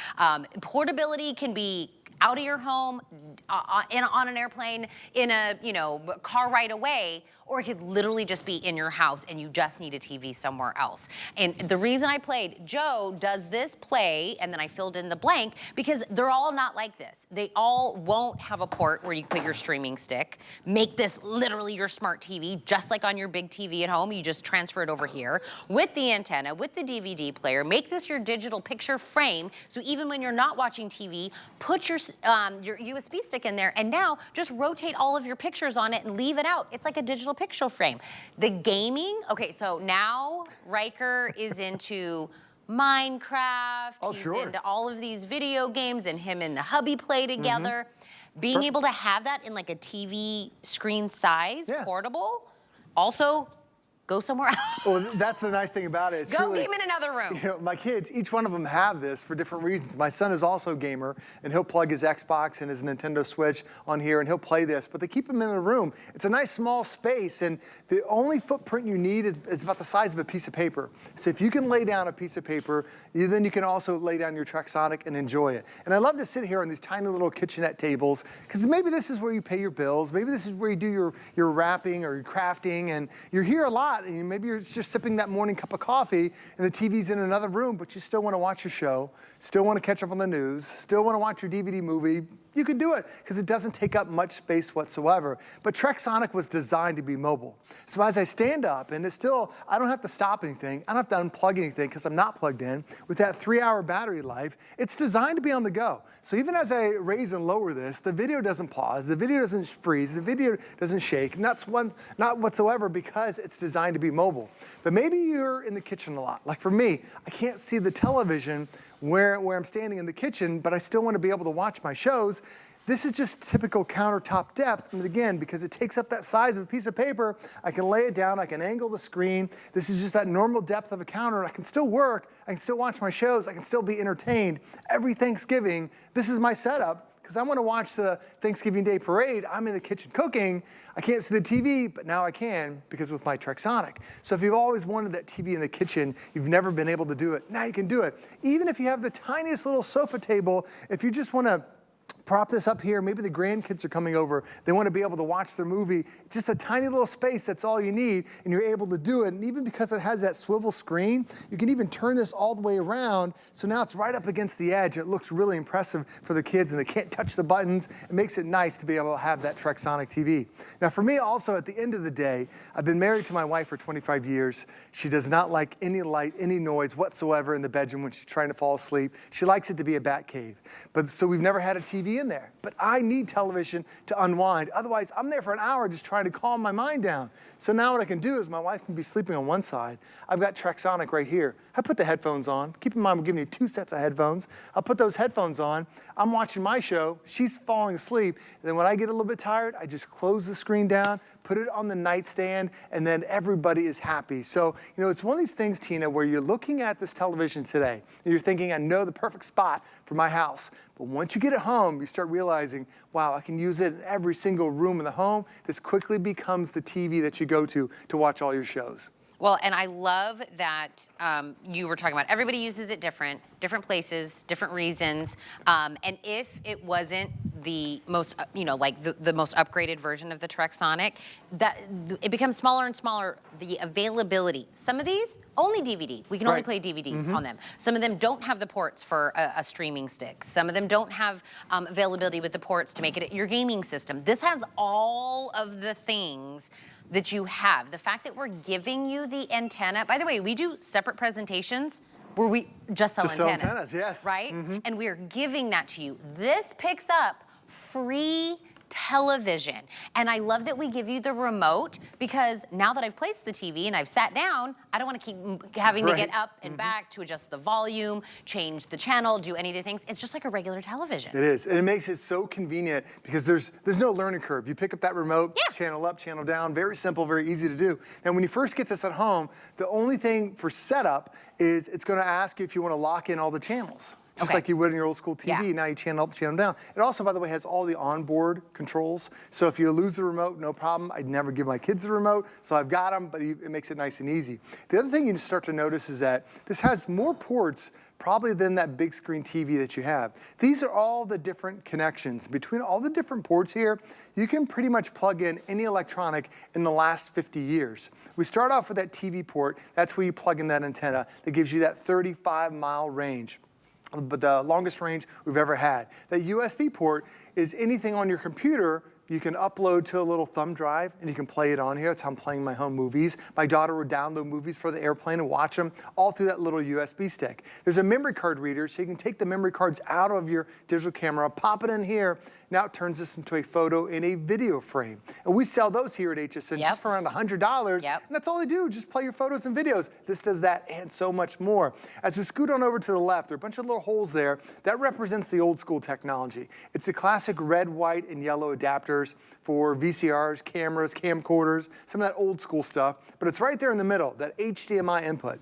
Portability can be out of your home, on an airplane, in a car right away, or it could literally just be in your house and you just need a TV somewhere else. And the reason I played, Joe, does this play, and then I filled in the blank, because they're all not like this. They all won't have a port where you put your streaming stick. Make this literally your smart TV, just like on your big TV at home, you just transfer it over here, with the antenna, with the DVD player. Make this your digital picture frame, so even when you're not watching TV, put your your USB stick in there, and now just rotate all of your pictures on it and leave it out. It's like a digital picture frame. The gaming, okay, so now Riker is into Minecraft. He's into all of these video games, and him and the hubby play together. Being able to have that in like a TV screen size, portable, also go somewhere else. Well, that's the nice thing about it. It's Go truly, game in another room. You know, my kids, each one of them have this for different reasons. My son is also a gamer, and he'll plug his Xbox and his Nintendo Switch on here, and he'll play this, but they keep him in a room. It's a nice small space, and the only footprint you need is about the size of a piece of paper. So if you can lay down a piece of paper, then you can also lay down your Trexonic and enjoy it. And I love to sit here on these tiny little kitchenette tables, because maybe this is where you pay your bills, maybe this is where you do your wrapping or your crafting, and you're here a lot, and maybe you're just sipping that morning cup of coffee, and the TV's in another room, but you still want to watch your show, still want to catch up on the news, still want to watch your DVD movie. You can do it because it doesn't take up much space whatsoever. But Trexonic was designed to be mobile. So as I stand up, and it's still, I don't have to stop anything, I don't have to unplug anything because I'm not plugged in. With that 3-hour battery life, it's designed to be on the go. So even as I raise and lower this, the video doesn't pause, the video doesn't freeze, the video doesn't shake, not whatsoever, because it's designed to be mobile. But maybe you're in the kitchen a lot. Like for me, I can't see the television where I'm standing in the kitchen, but I still want to be able to watch my shows. This is just typical countertop depth, and again, because it takes up that size of a piece of paper, I can lay it down, I can angle the screen. This is just that normal depth of a counter. I can still work, I can still watch my shows, I can still be entertained. Every Thanksgiving, this is my setup, because I want to watch the Thanksgiving Day parade. I'm in the kitchen cooking. I can't see the TV, but now I can because with my Trexonic. So if you've always wanted that TV in the kitchen, you've never been able to do it, now you can do it. Even if you have the tiniest little sofa table, if you just want to prop this up here, maybe the grandkids are coming over, they want to be able to watch their movie, just a tiny little space, that's all you need, and you're able to do it. And even because it has that swivel screen, you can even turn this all the way around, so now it's right up against the edge. It looks really impressive for the kids, and they can't touch the buttons. It makes it nice to be able to have that Trexonic TV. Now for me also, at the end of the day, I've been married to my wife for 25 years. She does not like any light, any noise whatsoever in the bedroom when she's trying to fall asleep. She likes it to be a bat cave. So we've never had a TV in there. But I need television to unwind. Otherwise, I'm there for an hour just trying to calm my mind down. So now what I can do is my wife can be sleeping on one side. I've got Trexonic right here. I put the headphones on. Keep in mind, we're giving you 2 sets of headphones. I'll put those headphones on. I'm watching my show. She's falling asleep. And then when I get a little bit tired, I just close the screen down, put it on the nightstand, and then everybody is happy. So, you know, it's one of these things, Tina, where you're looking at this television today, and you're thinking, I know the perfect spot for my house. But once you get it home, you start realizing, wow, I can use it in every single room in the home. This quickly becomes the TV that you go to watch all your shows. Well, and I love that you were talking about everybody uses it different places, different reasons. And if it wasn't the most, like the most upgraded version of the Trexonic, that it becomes smaller and smaller. The availability. Some of these only DVD. We can only play DVDs on them. Some of them don't have the ports for a streaming stick. Some of them don't have availability with the ports to make it your gaming system. This has all of the things that you have. The fact that we're giving you the antenna, by the way, we do separate presentations where we just sell antennas. Yes. Right? And we are giving that to you. This picks up free television. And I love that we give you the remote, because now that I've placed the TV and I've sat down, I don't want to keep having to get up and back to adjust the volume, change the channel, do any of the things. It's just like a regular television. It is, and it makes it so convenient because there's no learning curve. You pick up that remote, channel up, channel down, very simple, very easy to do. And when you first get this at home, the only thing for setup is it's going to ask you if you want to lock in all the channels. Just like you would in your old school TV, now you channel up, channel down. It also, by the way, has all the onboard controls. So if you lose the remote, no problem. I'd never give my kids the remote, so I've got them, but it makes it nice and easy. The other thing you start to notice is that this has more ports probably than that big screen TV that you have. These are all the different connections. Between all the different ports here, you can pretty much plug in any electronic in the last 50 years. We start off with that TV port. That's where you plug in that antenna that gives you that 35-mile range. But the longest range we've ever had. That USB port is anything on your computer You can upload to a little thumb drive and you can play it on here. That's how I'm playing my home movies. My daughter would download movies for the airplane and watch them all through that little USB stick. There's a memory card reader, so you can take the memory cards out of your digital camera, pop it in here. Now it turns this into a photo and a video frame. And we sell those here at HSN just for around $100. And that's all they do, just play your photos and videos. This does that and so much more. As we scoot on over to the left, there are a bunch of little holes there. That represents the old school technology. It's the classic red, white, and yellow adapters for VCRs, cameras, camcorders, some of that old school stuff. But it's right there in the middle, that HDMI input.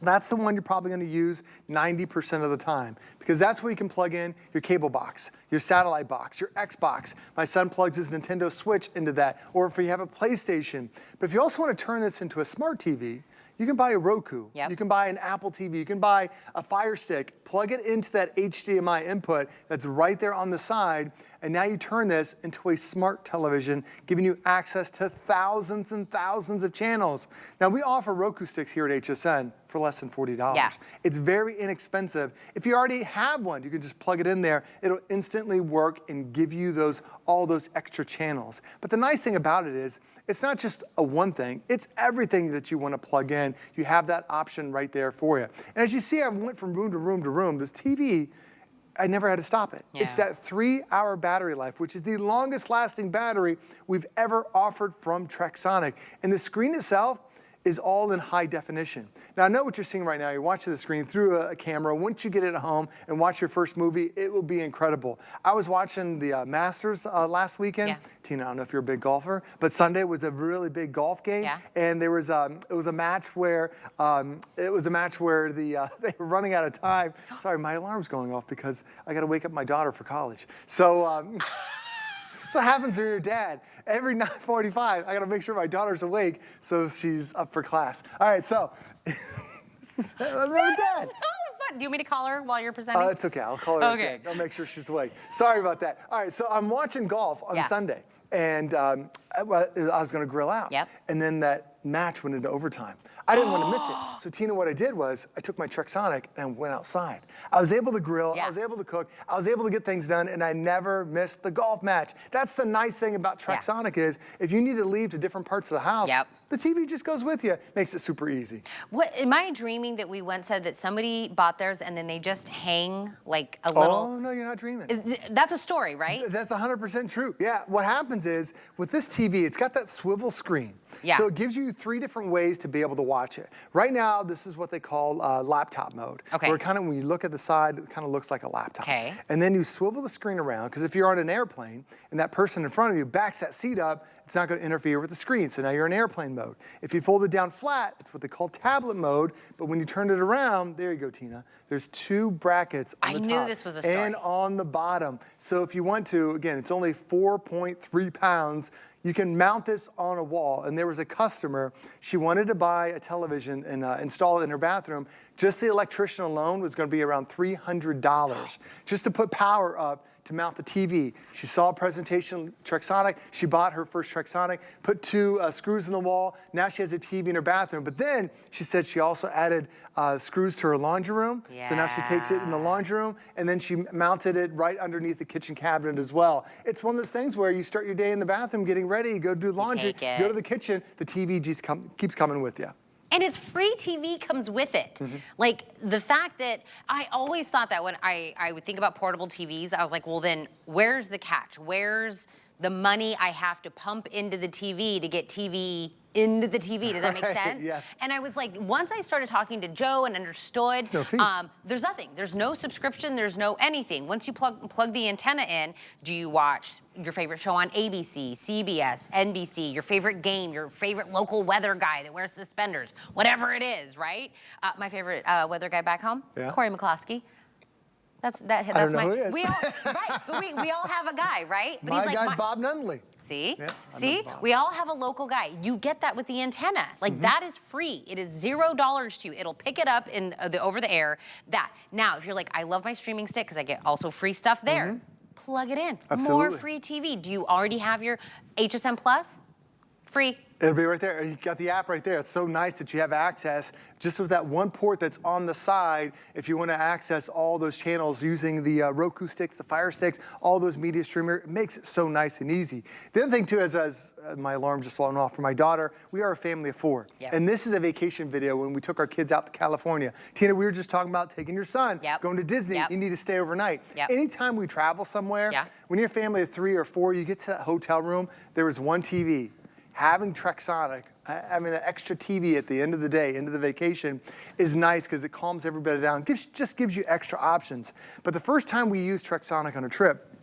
That's the one you're probably going to use 90% of the time, because that's where you can plug in your cable box, your satellite box, your Xbox. My son plugs his Nintendo Switch into that, or if you have a PlayStation. But if you also want to turn this into a smart TV, you can buy a Roku, you can buy an Apple TV, you can buy a Fire Stick, plug it into that HDMI input that's right there on the side, and now you turn this into a smart television, giving you access to thousands and thousands of channels. Now, we offer Roku sticks here at HSN for less than $40. It's very inexpensive. If you already have one, you can just plug it in there. It'll instantly work and give you all those extra channels. But the nice thing about it is, it's not just a one thing, it's everything that you want to plug in. You have that option right there for you. And as you see, I went from room to room to room. This TV, I never had to stop it. It's that 3-hour battery life, which is the longest lasting battery we've ever offered from Trexonic. And the screen itself is all in high definition. Now, I know what you're seeing right now. You're watching the screen through a camera. Once you get it at home and watch your first movie, it will be incredible. I was watching the Masters last weekend. Tina, I don't know if you're a big golfer, but Sunday was a really big golf game. And there was it was a match where they were running out of time. Sorry, my alarm's going off because I got to wake up my daughter for college. So. So it happens to your dad. Every 9:45, I gotta make sure my daughter's awake so she's up for class. All right, so, that's my dad. Do you want me to call her while you're presenting? It's okay, I'll call her again. I'll make sure she's awake. Sorry about that. All right, so I'm watching golf on Sunday, and I was gonna grill out. And then that match went into overtime. I didn't want to miss it. So Tina, what I did was I took my Trexonic and went outside. I was able to grill, I was able to cook, I was able to get things done, and I never missed the golf match. That's the nice thing about Trexonic is if you need to leave to different parts of the house, the TV just goes with you. Makes it super easy. What, am I dreaming that we once said that somebody bought theirs and then they just hang like a little? Oh, no, you're not dreaming. That's a story, right? That's 100% true. Yeah, what happens is with this TV, it's got that swivel screen. So it gives you 3 different ways to be able to watch it. Right now, this is what they call laptop mode. Where kind of when you look at the side, it kind of looks like a laptop. And then you swivel the screen around, because if you're on an airplane and that person in front of you backs that seat up, it's not going to interfere with the screen. So now you're in airplane mode. If you fold it down flat, it's what they call tablet mode. But when you turn it around, there you go, Tina. There's 2 brackets on the top. I knew this was a story. And on the bottom. So if you want to, again, it's only 4.3 pounds. You can mount this on a wall. And there was a customer, she wanted to buy a television and install it in her bathroom. Just the electrician alone was going to be around $300 just to put power up to mount the TV. She saw a presentation, Trexonic. She bought her first Trexonic, put 2 screws in the wall. Now she has a TV in her bathroom. But then she said she also added screws to her laundry room. So now she takes it in the laundry room, and then she mounted it right underneath the kitchen cabinet as well. It's one of those things where you start your day in the bathroom getting ready, you go do laundry, go to the kitchen, the TV just keeps coming with you. And it's free TV comes with it. Like the fact that I always thought that when I would think about portable TVs, I was like, well then where's the catch? Where's the money I have to pump into the TV to get TV into the TV? Does that make sense? Yes. And I was like, once I started talking to Joe and understood, no fee. There's nothing. There's no subscription. There's no anything. Once you plug the antenna in, do you watch your favorite show on ABC, CBS, NBC, your favorite game, your favorite local weather guy that wears suspenders, whatever it is, right? My favorite weather guy back home, Corey McCloskey. That's I don't know who he is. We all, right, but we all have a guy, right? But my guy's Bob Nunley. See? Yeah, See? We all have a local guy. You get that with the antenna. Like that is free. It is $0 to you. It'll pick it up in the over the air. That. Now, if you're like, I love my streaming stick because I get also free stuff there, plug it in. Absolutely. More free TV. Do you already have your HSN Plus? Free. It'll be right there. You got the app right there. It's so nice that you have access just with that one port that's on the side. If you want to access all those channels using the Roku sticks, the Fire Sticks, all those media streamer, it makes it so nice and easy. The other thing too is, as my alarm just went off for my daughter, we are a family of 4. Yep. And this is a vacation video when we took our kids out to California. Tina, we were just talking about taking your son, going to Disney. You need to stay overnight. Anytime we travel somewhere, when you're a family of 3 or 4, you get to that hotel room, there is one TV. Having Trexonic, having an extra TV at the end of the day, end of the vacation, is nice because it calms everybody down. Just gives you extra options. But the first time we used Trexonic on a trip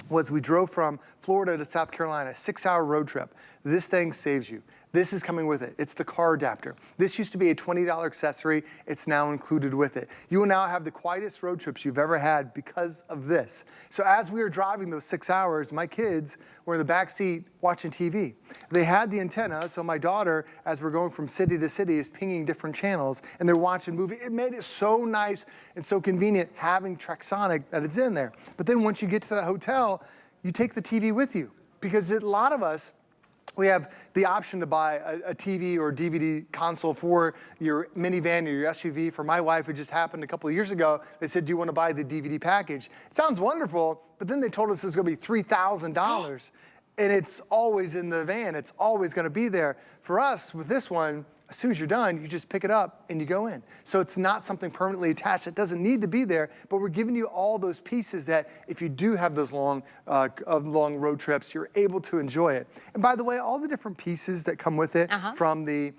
was we drove from Florida to South Carolina, a 6-hour road trip. This thing saves you. This is coming with it. It's the car adapter. This used to be a $20 accessory. It's now included with it. You will now have the quietest road trips you've ever had because of this. So as we were driving those 6 hours, my kids were in the back seat watching TV. They had the antenna, so my daughter, as we're going from city to city, is pinging different channels, and they're watching movies. It made it so nice and so convenient having Trexonic that it's in there. But then once you get to that hotel, you take the TV with you, because a lot of us, we have the option to buy a TV or DVD console for your minivan or your SUV. For my wife, it just happened a couple of years ago. They said, do you want to buy the DVD package? It sounds wonderful, but then they told us it was going to be $3,000. And it's always in the van. It's always going to be there. For us, with this one, as soon as you're done, you just pick it up and you go in. So it's not something permanently attached. It doesn't need to be there, but we're giving you all those pieces that if you do have those long road trips, you're able to enjoy it. And by the way, all the different pieces that come with it, from the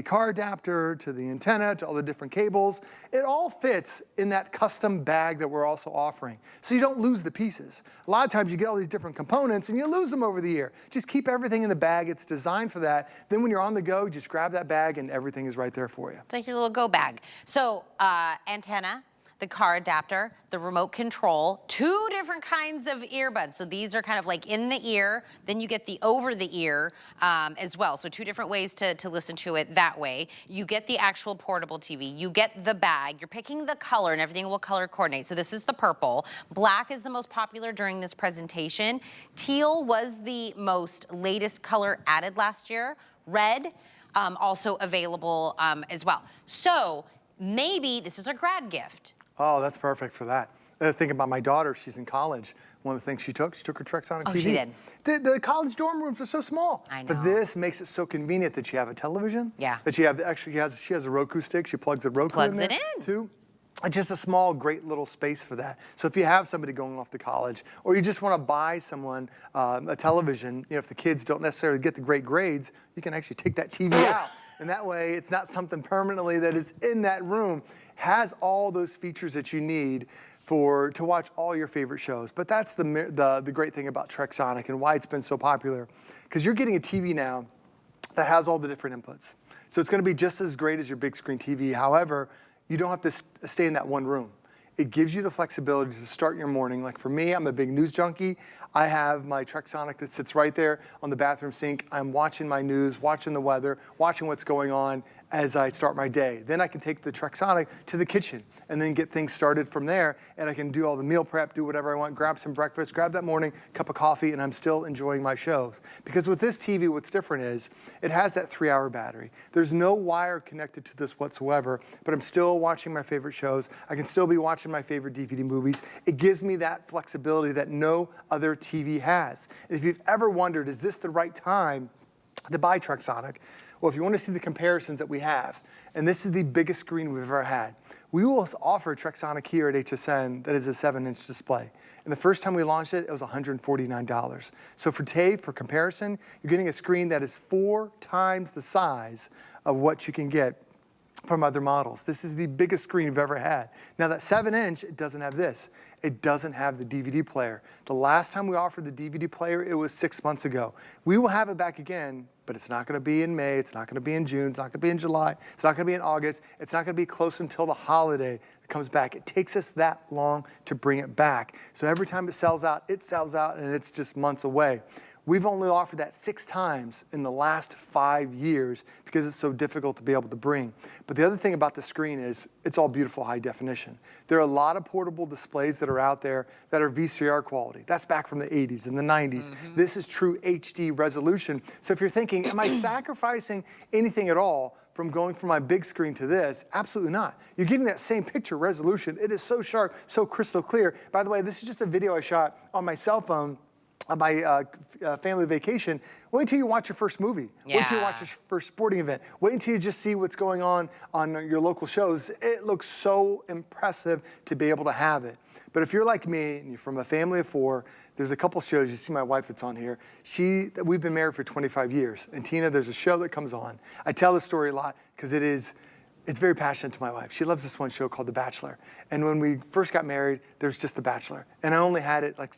car adapter to the antenna to all the different cables, it all fits in that custom bag that we're also offering. So you don't lose the pieces. A lot of times you get all these different components and you lose them over the year. Just keep everything in the bag. It's designed for that. Then when you're on the go, just grab that bag and everything is right there for you. It's like your little go bag. So antenna, the car adapter, the remote control, 2 different kinds of earbuds. So these are kind of like in the ear, then you get the over the ear as well. So 2 different ways to listen to it that way. You get the actual portable TV, you get the bag, you're picking the color and everything will color coordinate. So this is the purple. Black is the most popular during this presentation. Teal was the most latest color added last year. Red, also available as well. So maybe this is a grad gift. Oh, that's perfect for that. The thing about my daughter, she's in college. One of the things she took her Trexonic TV. Oh, she did. The college dorm rooms are so small. I know. But this makes it so convenient that you have a television. Yeah. That you have, actually, she has a Roku stick. She plugs the Roku in there, too. It's just a small, great little space for that. So if you have somebody going off to college, or you just want to buy someone a television, if the kids don't necessarily get the great grades, you can actually take that TV out. And that way, it's not something permanently that is in that room. Has all those features that you need to watch all your favorite shows. But that's the great thing about Trexonic and why it's been so popular. Because you're getting a TV now that has all the different inputs. So it's going to be just as great as your big screen TV. However, you don't have to stay in that one room. It gives you the flexibility to start your morning. Like for me, I'm a big news junkie. I have my Trexonic that sits right there on the bathroom sink. I'm watching my news, watching the weather, watching what's going on as I start my day. Then I can take the Trexonic to the kitchen and then get things started from there. And I can do all the meal prep, do whatever I want, grab some breakfast, grab that morning cup of coffee, and I'm still enjoying my shows. Because with this TV, what's different is it has that 3-hour battery. There's no wire connected to this whatsoever, but I'm still watching my favorite shows. I can still be watching my favorite DVD movies. It gives me that flexibility that no other TV has. And if you've ever wondered, is this the right time to buy Trexonic? Well, if you want to see the comparisons that we have, and this is the biggest screen we've ever had, we will offer Trexonic here at HSN that is a 7-inch display. And the first time we launched it, it was $149. So for today, for comparison, you're getting a screen that is 4 times the size of what you can get from other models. This is the biggest screen we've ever had. Now that 7-inch, it doesn't have this. It doesn't have the DVD player. The last time we offered the DVD player, it was 6 months ago. We will have it back again, but it's not gonna be in May, it's not gonna be in June, it's not gonna be in July, it's not gonna be in August, it's not gonna be close until the holiday it comes back. It takes us that long to bring it back. So every time it sells out, and it's just months away. We've only offered that 6 times in the last 5 years because it's so difficult to be able to bring. But the other thing about the screen is it's all beautiful high definition. There are a lot of portable displays that are are out there that are VCR quality. That's back from the 80s and the 90s. This is true HD resolution. So if you're thinking, am I sacrificing anything at all from going from my big screen to this? Absolutely not. You're getting that same picture resolution. It is so sharp, so crystal clear. By the way, this is just a video I shot on my cell phone on my family vacation. Wait until you watch your first movie. Wait until you watch your first sporting event. Wait until you just see what's going on your local shows. It looks so impressive to be able to have it. But if you're like me and you're from a family of 4, there's a couple shows. You see my wife that's on here. We've been married for 25 years. And Tina, there's a show that comes on. I tell the story a lot because it's very passionate to my wife. She loves this one show called The Bachelor. And when we first got married, there's just The Bachelor. And I only had it like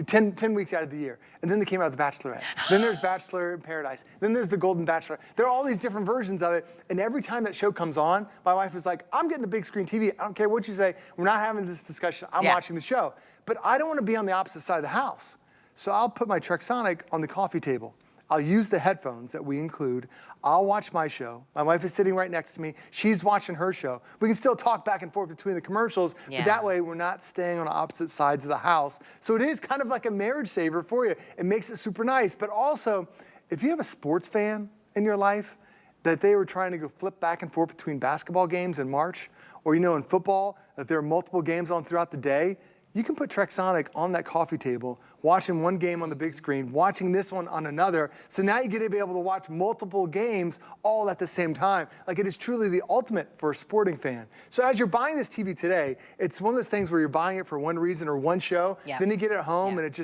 10 weeks out of the year. And then they came out with The Bachelorette. Then there's Bachelor in Paradise. Then there's The Golden Bachelor. There are all these different versions of it. And every time that show comes on, my wife is like, I'm getting the big screen TV. I don't care what you say. We're not having this discussion. I'm watching the show. But I don't want to be on the opposite side of the house. So I'll put my Trexonic on the coffee table. I'll use the headphones that we include. I'll watch my show. My wife is sitting right next to me. She's watching her show. We can still talk back and forth between the commercials, but that way we're not staying on opposite sides of the house. So it is kind of like a marriage saver for you. It makes it super nice. But also, if you have a sports fan in your life that they were trying to go flip back and forth between basketball games in March, or in football, that there are multiple games on throughout the day, you can put Trexonic on that coffee table, watching one game on the big screen, watching this one on another. So now you get to be able to watch multiple games all at the same time. Like, it is truly the ultimate for a sporting fan. So as you're buying this TV today, it's one of those things where you're buying it for one reason or one show. Then you get it home and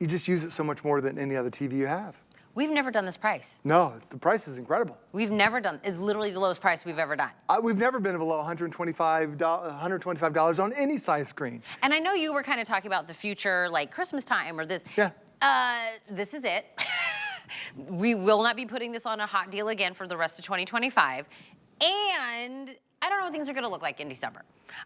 you just use it so much more than any other TV you have. We've never done this price. No, the price is incredible. We've never done, it's literally the lowest price we've ever done. We've never been below $125 on any size screen. And I know you were kind of talking about the future, like Christmas time or this. This is it. We will not be putting this on a hot deal again for the rest of 2025. And I don't know what things are gonna look like in December.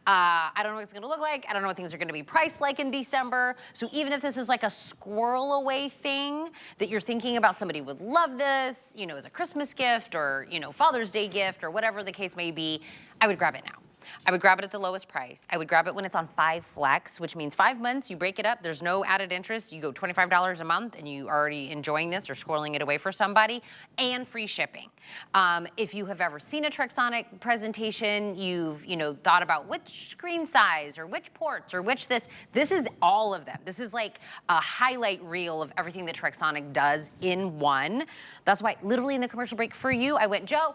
I don't know what it's gonna look like. I don't know what things are gonna be priced like in December. So even if this is like a squirrel away thing that you're thinking about, somebody would love this, as a Christmas gift or, Father's Day gift or whatever the case may be, I would grab it now. I would grab it at the lowest price. I would grab it when it's on 5 Flex, which means 5 months, you break it up, there's no added interest, you go $25 a month and you already enjoying this or squirreling it away for somebody, and free shipping. If you have ever seen a Trexonic presentation, you've thought about which screen size or which ports or which this is all of them. This is like a highlight reel of everything that Trexonic does in one. That's why literally in the commercial break for you, I went, Joe,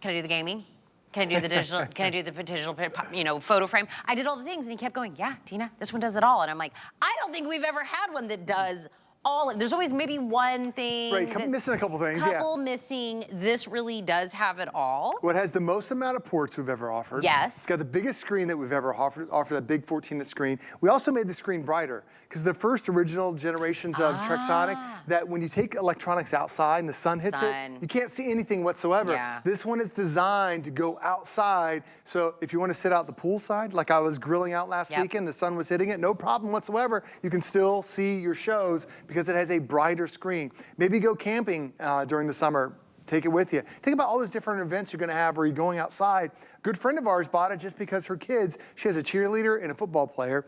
can I do the gaming? Can I do the digital, photo frame? I did all the things and he kept going, yeah, Tina, this one does it all. And I'm like, I don't think we've ever had one that does all. There's always maybe one thing. Right, missing a couple things, missing. This really does have it all. Well, it has the most amount of ports we've ever offered. Yes. It's got the biggest screen that we've ever offered that big 14-inch screen. We also made the screen brighter because the first original generations of Trexonic, that when you take electronics outside and the sun hits it, you can't see anything whatsoever. Yeah. This one is designed to go outside. So if you want to sit out the pool side, like I was grilling out last weekend, the sun was hitting it, no problem whatsoever. You can still see your shows because it has a brighter screen. Maybe go camping during the summer. Take it with you. Think about all those different events you're going to have where you're going outside. A good friend of ours bought it just because her kids, she has a cheerleader and a football player.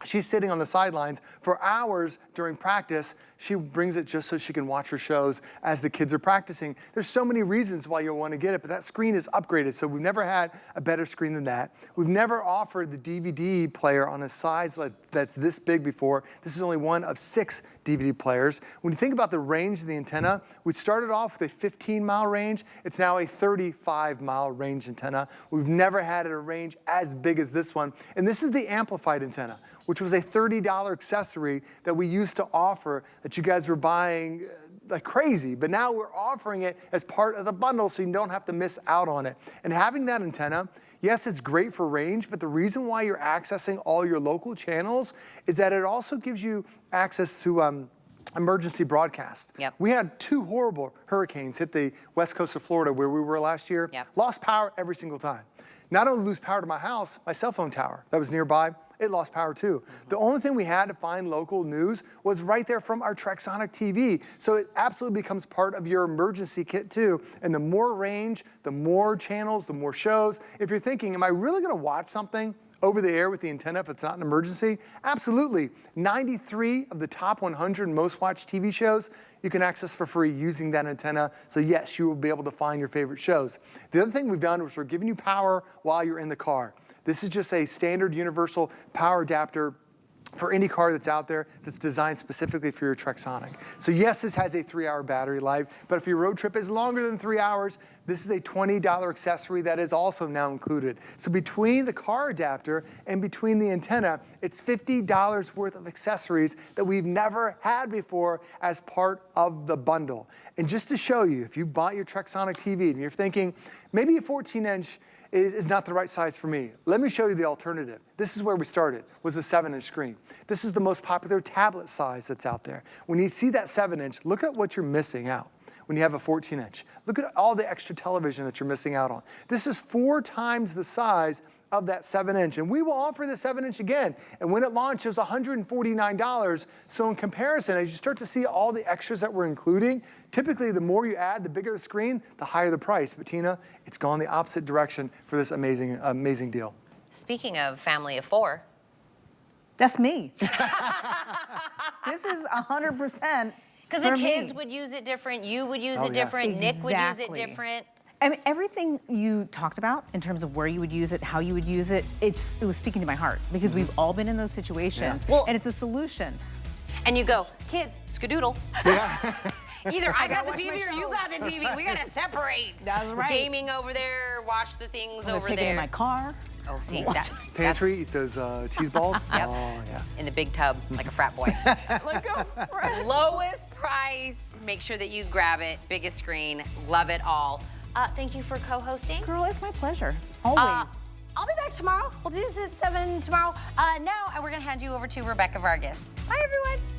She's sitting on the sidelines for hours during practice. She brings it just so she can watch her shows as the kids are practicing. There's so many reasons why you'll want to get it, but that screen is upgraded, so we've never had a better screen than that. We've never offered the DVD player on a size that's this big before. This is only one of 6 DVD players. When you think about the range of the antenna, we started off with a 15-mile range. It's now a 35-mile range antenna. We've never had a range as big as this one. And this is the amplified antenna, which was a $30 accessory that we used to offer that you guys were buying like crazy. But now we're offering it as part of the bundle so you don't have to miss out on it. And having that antenna, yes, it's great for range, but the reason why you're accessing all your local channels is that it also gives you access to emergency broadcast. We had 2 horrible hurricanes hit the west coast of Florida where we were last year. Lost power every single time. Not only lose power to my house, my cell phone tower that was nearby, it lost power too. The only thing we had to find local news was right there from our Trexonic TV. So it absolutely becomes part of your emergency kit too. And the more range, the more channels, the more shows. If you're thinking, am I really gonna watch something over the air with the antenna if it's not an emergency? Absolutely. 93 of the top 100 most watched TV shows you can access for free using that antenna. So yes, you will be able to find your favorite shows. The other thing we've done is we're giving you power while you're in the car. This is just a standard universal power adapter for any car that's out there that's designed specifically for your Trexonic. So yes, this has a 3-hour battery life, but if your road trip is longer than 3 hours, this is a $20 accessory that is also now included. So between the car adapter and between the antenna, it's $50 worth of accessories that we've never had before as part of the bundle. And just to show you, if you bought your Trexonic TV and you're thinking, maybe a 14-inch is not the right size for me. Let me show you the alternative. This is where we started, was a 7-inch screen. This is the most popular tablet size that's out there. When you see that 7-inch, look at what you're missing out when you have a 14-inch. Look at all the extra television that you're missing out on. This is 4 times the size of that 7-inch, and we will offer the 7-inch again. And when it launches, $149. So in comparison, as you start to see all the extras that we're including, typically the more you add, the bigger the screen, the higher the price. But Tina, it's gone the opposite direction for this amazing, amazing deal. Speaking of family of 4. That's me. This is 100%. Because the kids would use it different, you would use it different, Nick would use it different. I mean, everything you talked about in terms of where you would use it, how you would use it, it was speaking to my heart because we've all been in those situations. Well, and it's a solution. And you go, kids, skadoodle. Yeah. Either I got the TV or you got the TV. We gotta separate. That's right. Gaming over there, watch the things over take there. it in my car. Oh, see, Pantry, eat those cheese balls. Yep. Oh, yeah. In the big tub, like a frat boy. Let go. Lowest price. Make sure that you grab it. Biggest screen. Love it all. Thank you for co-hosting. Girl, it's my pleasure. Always. I'll be back tomorrow. We'll do this at 7 tomorrow. Now, we're gonna hand you over to Rebecca Vargas. Bye, everyone.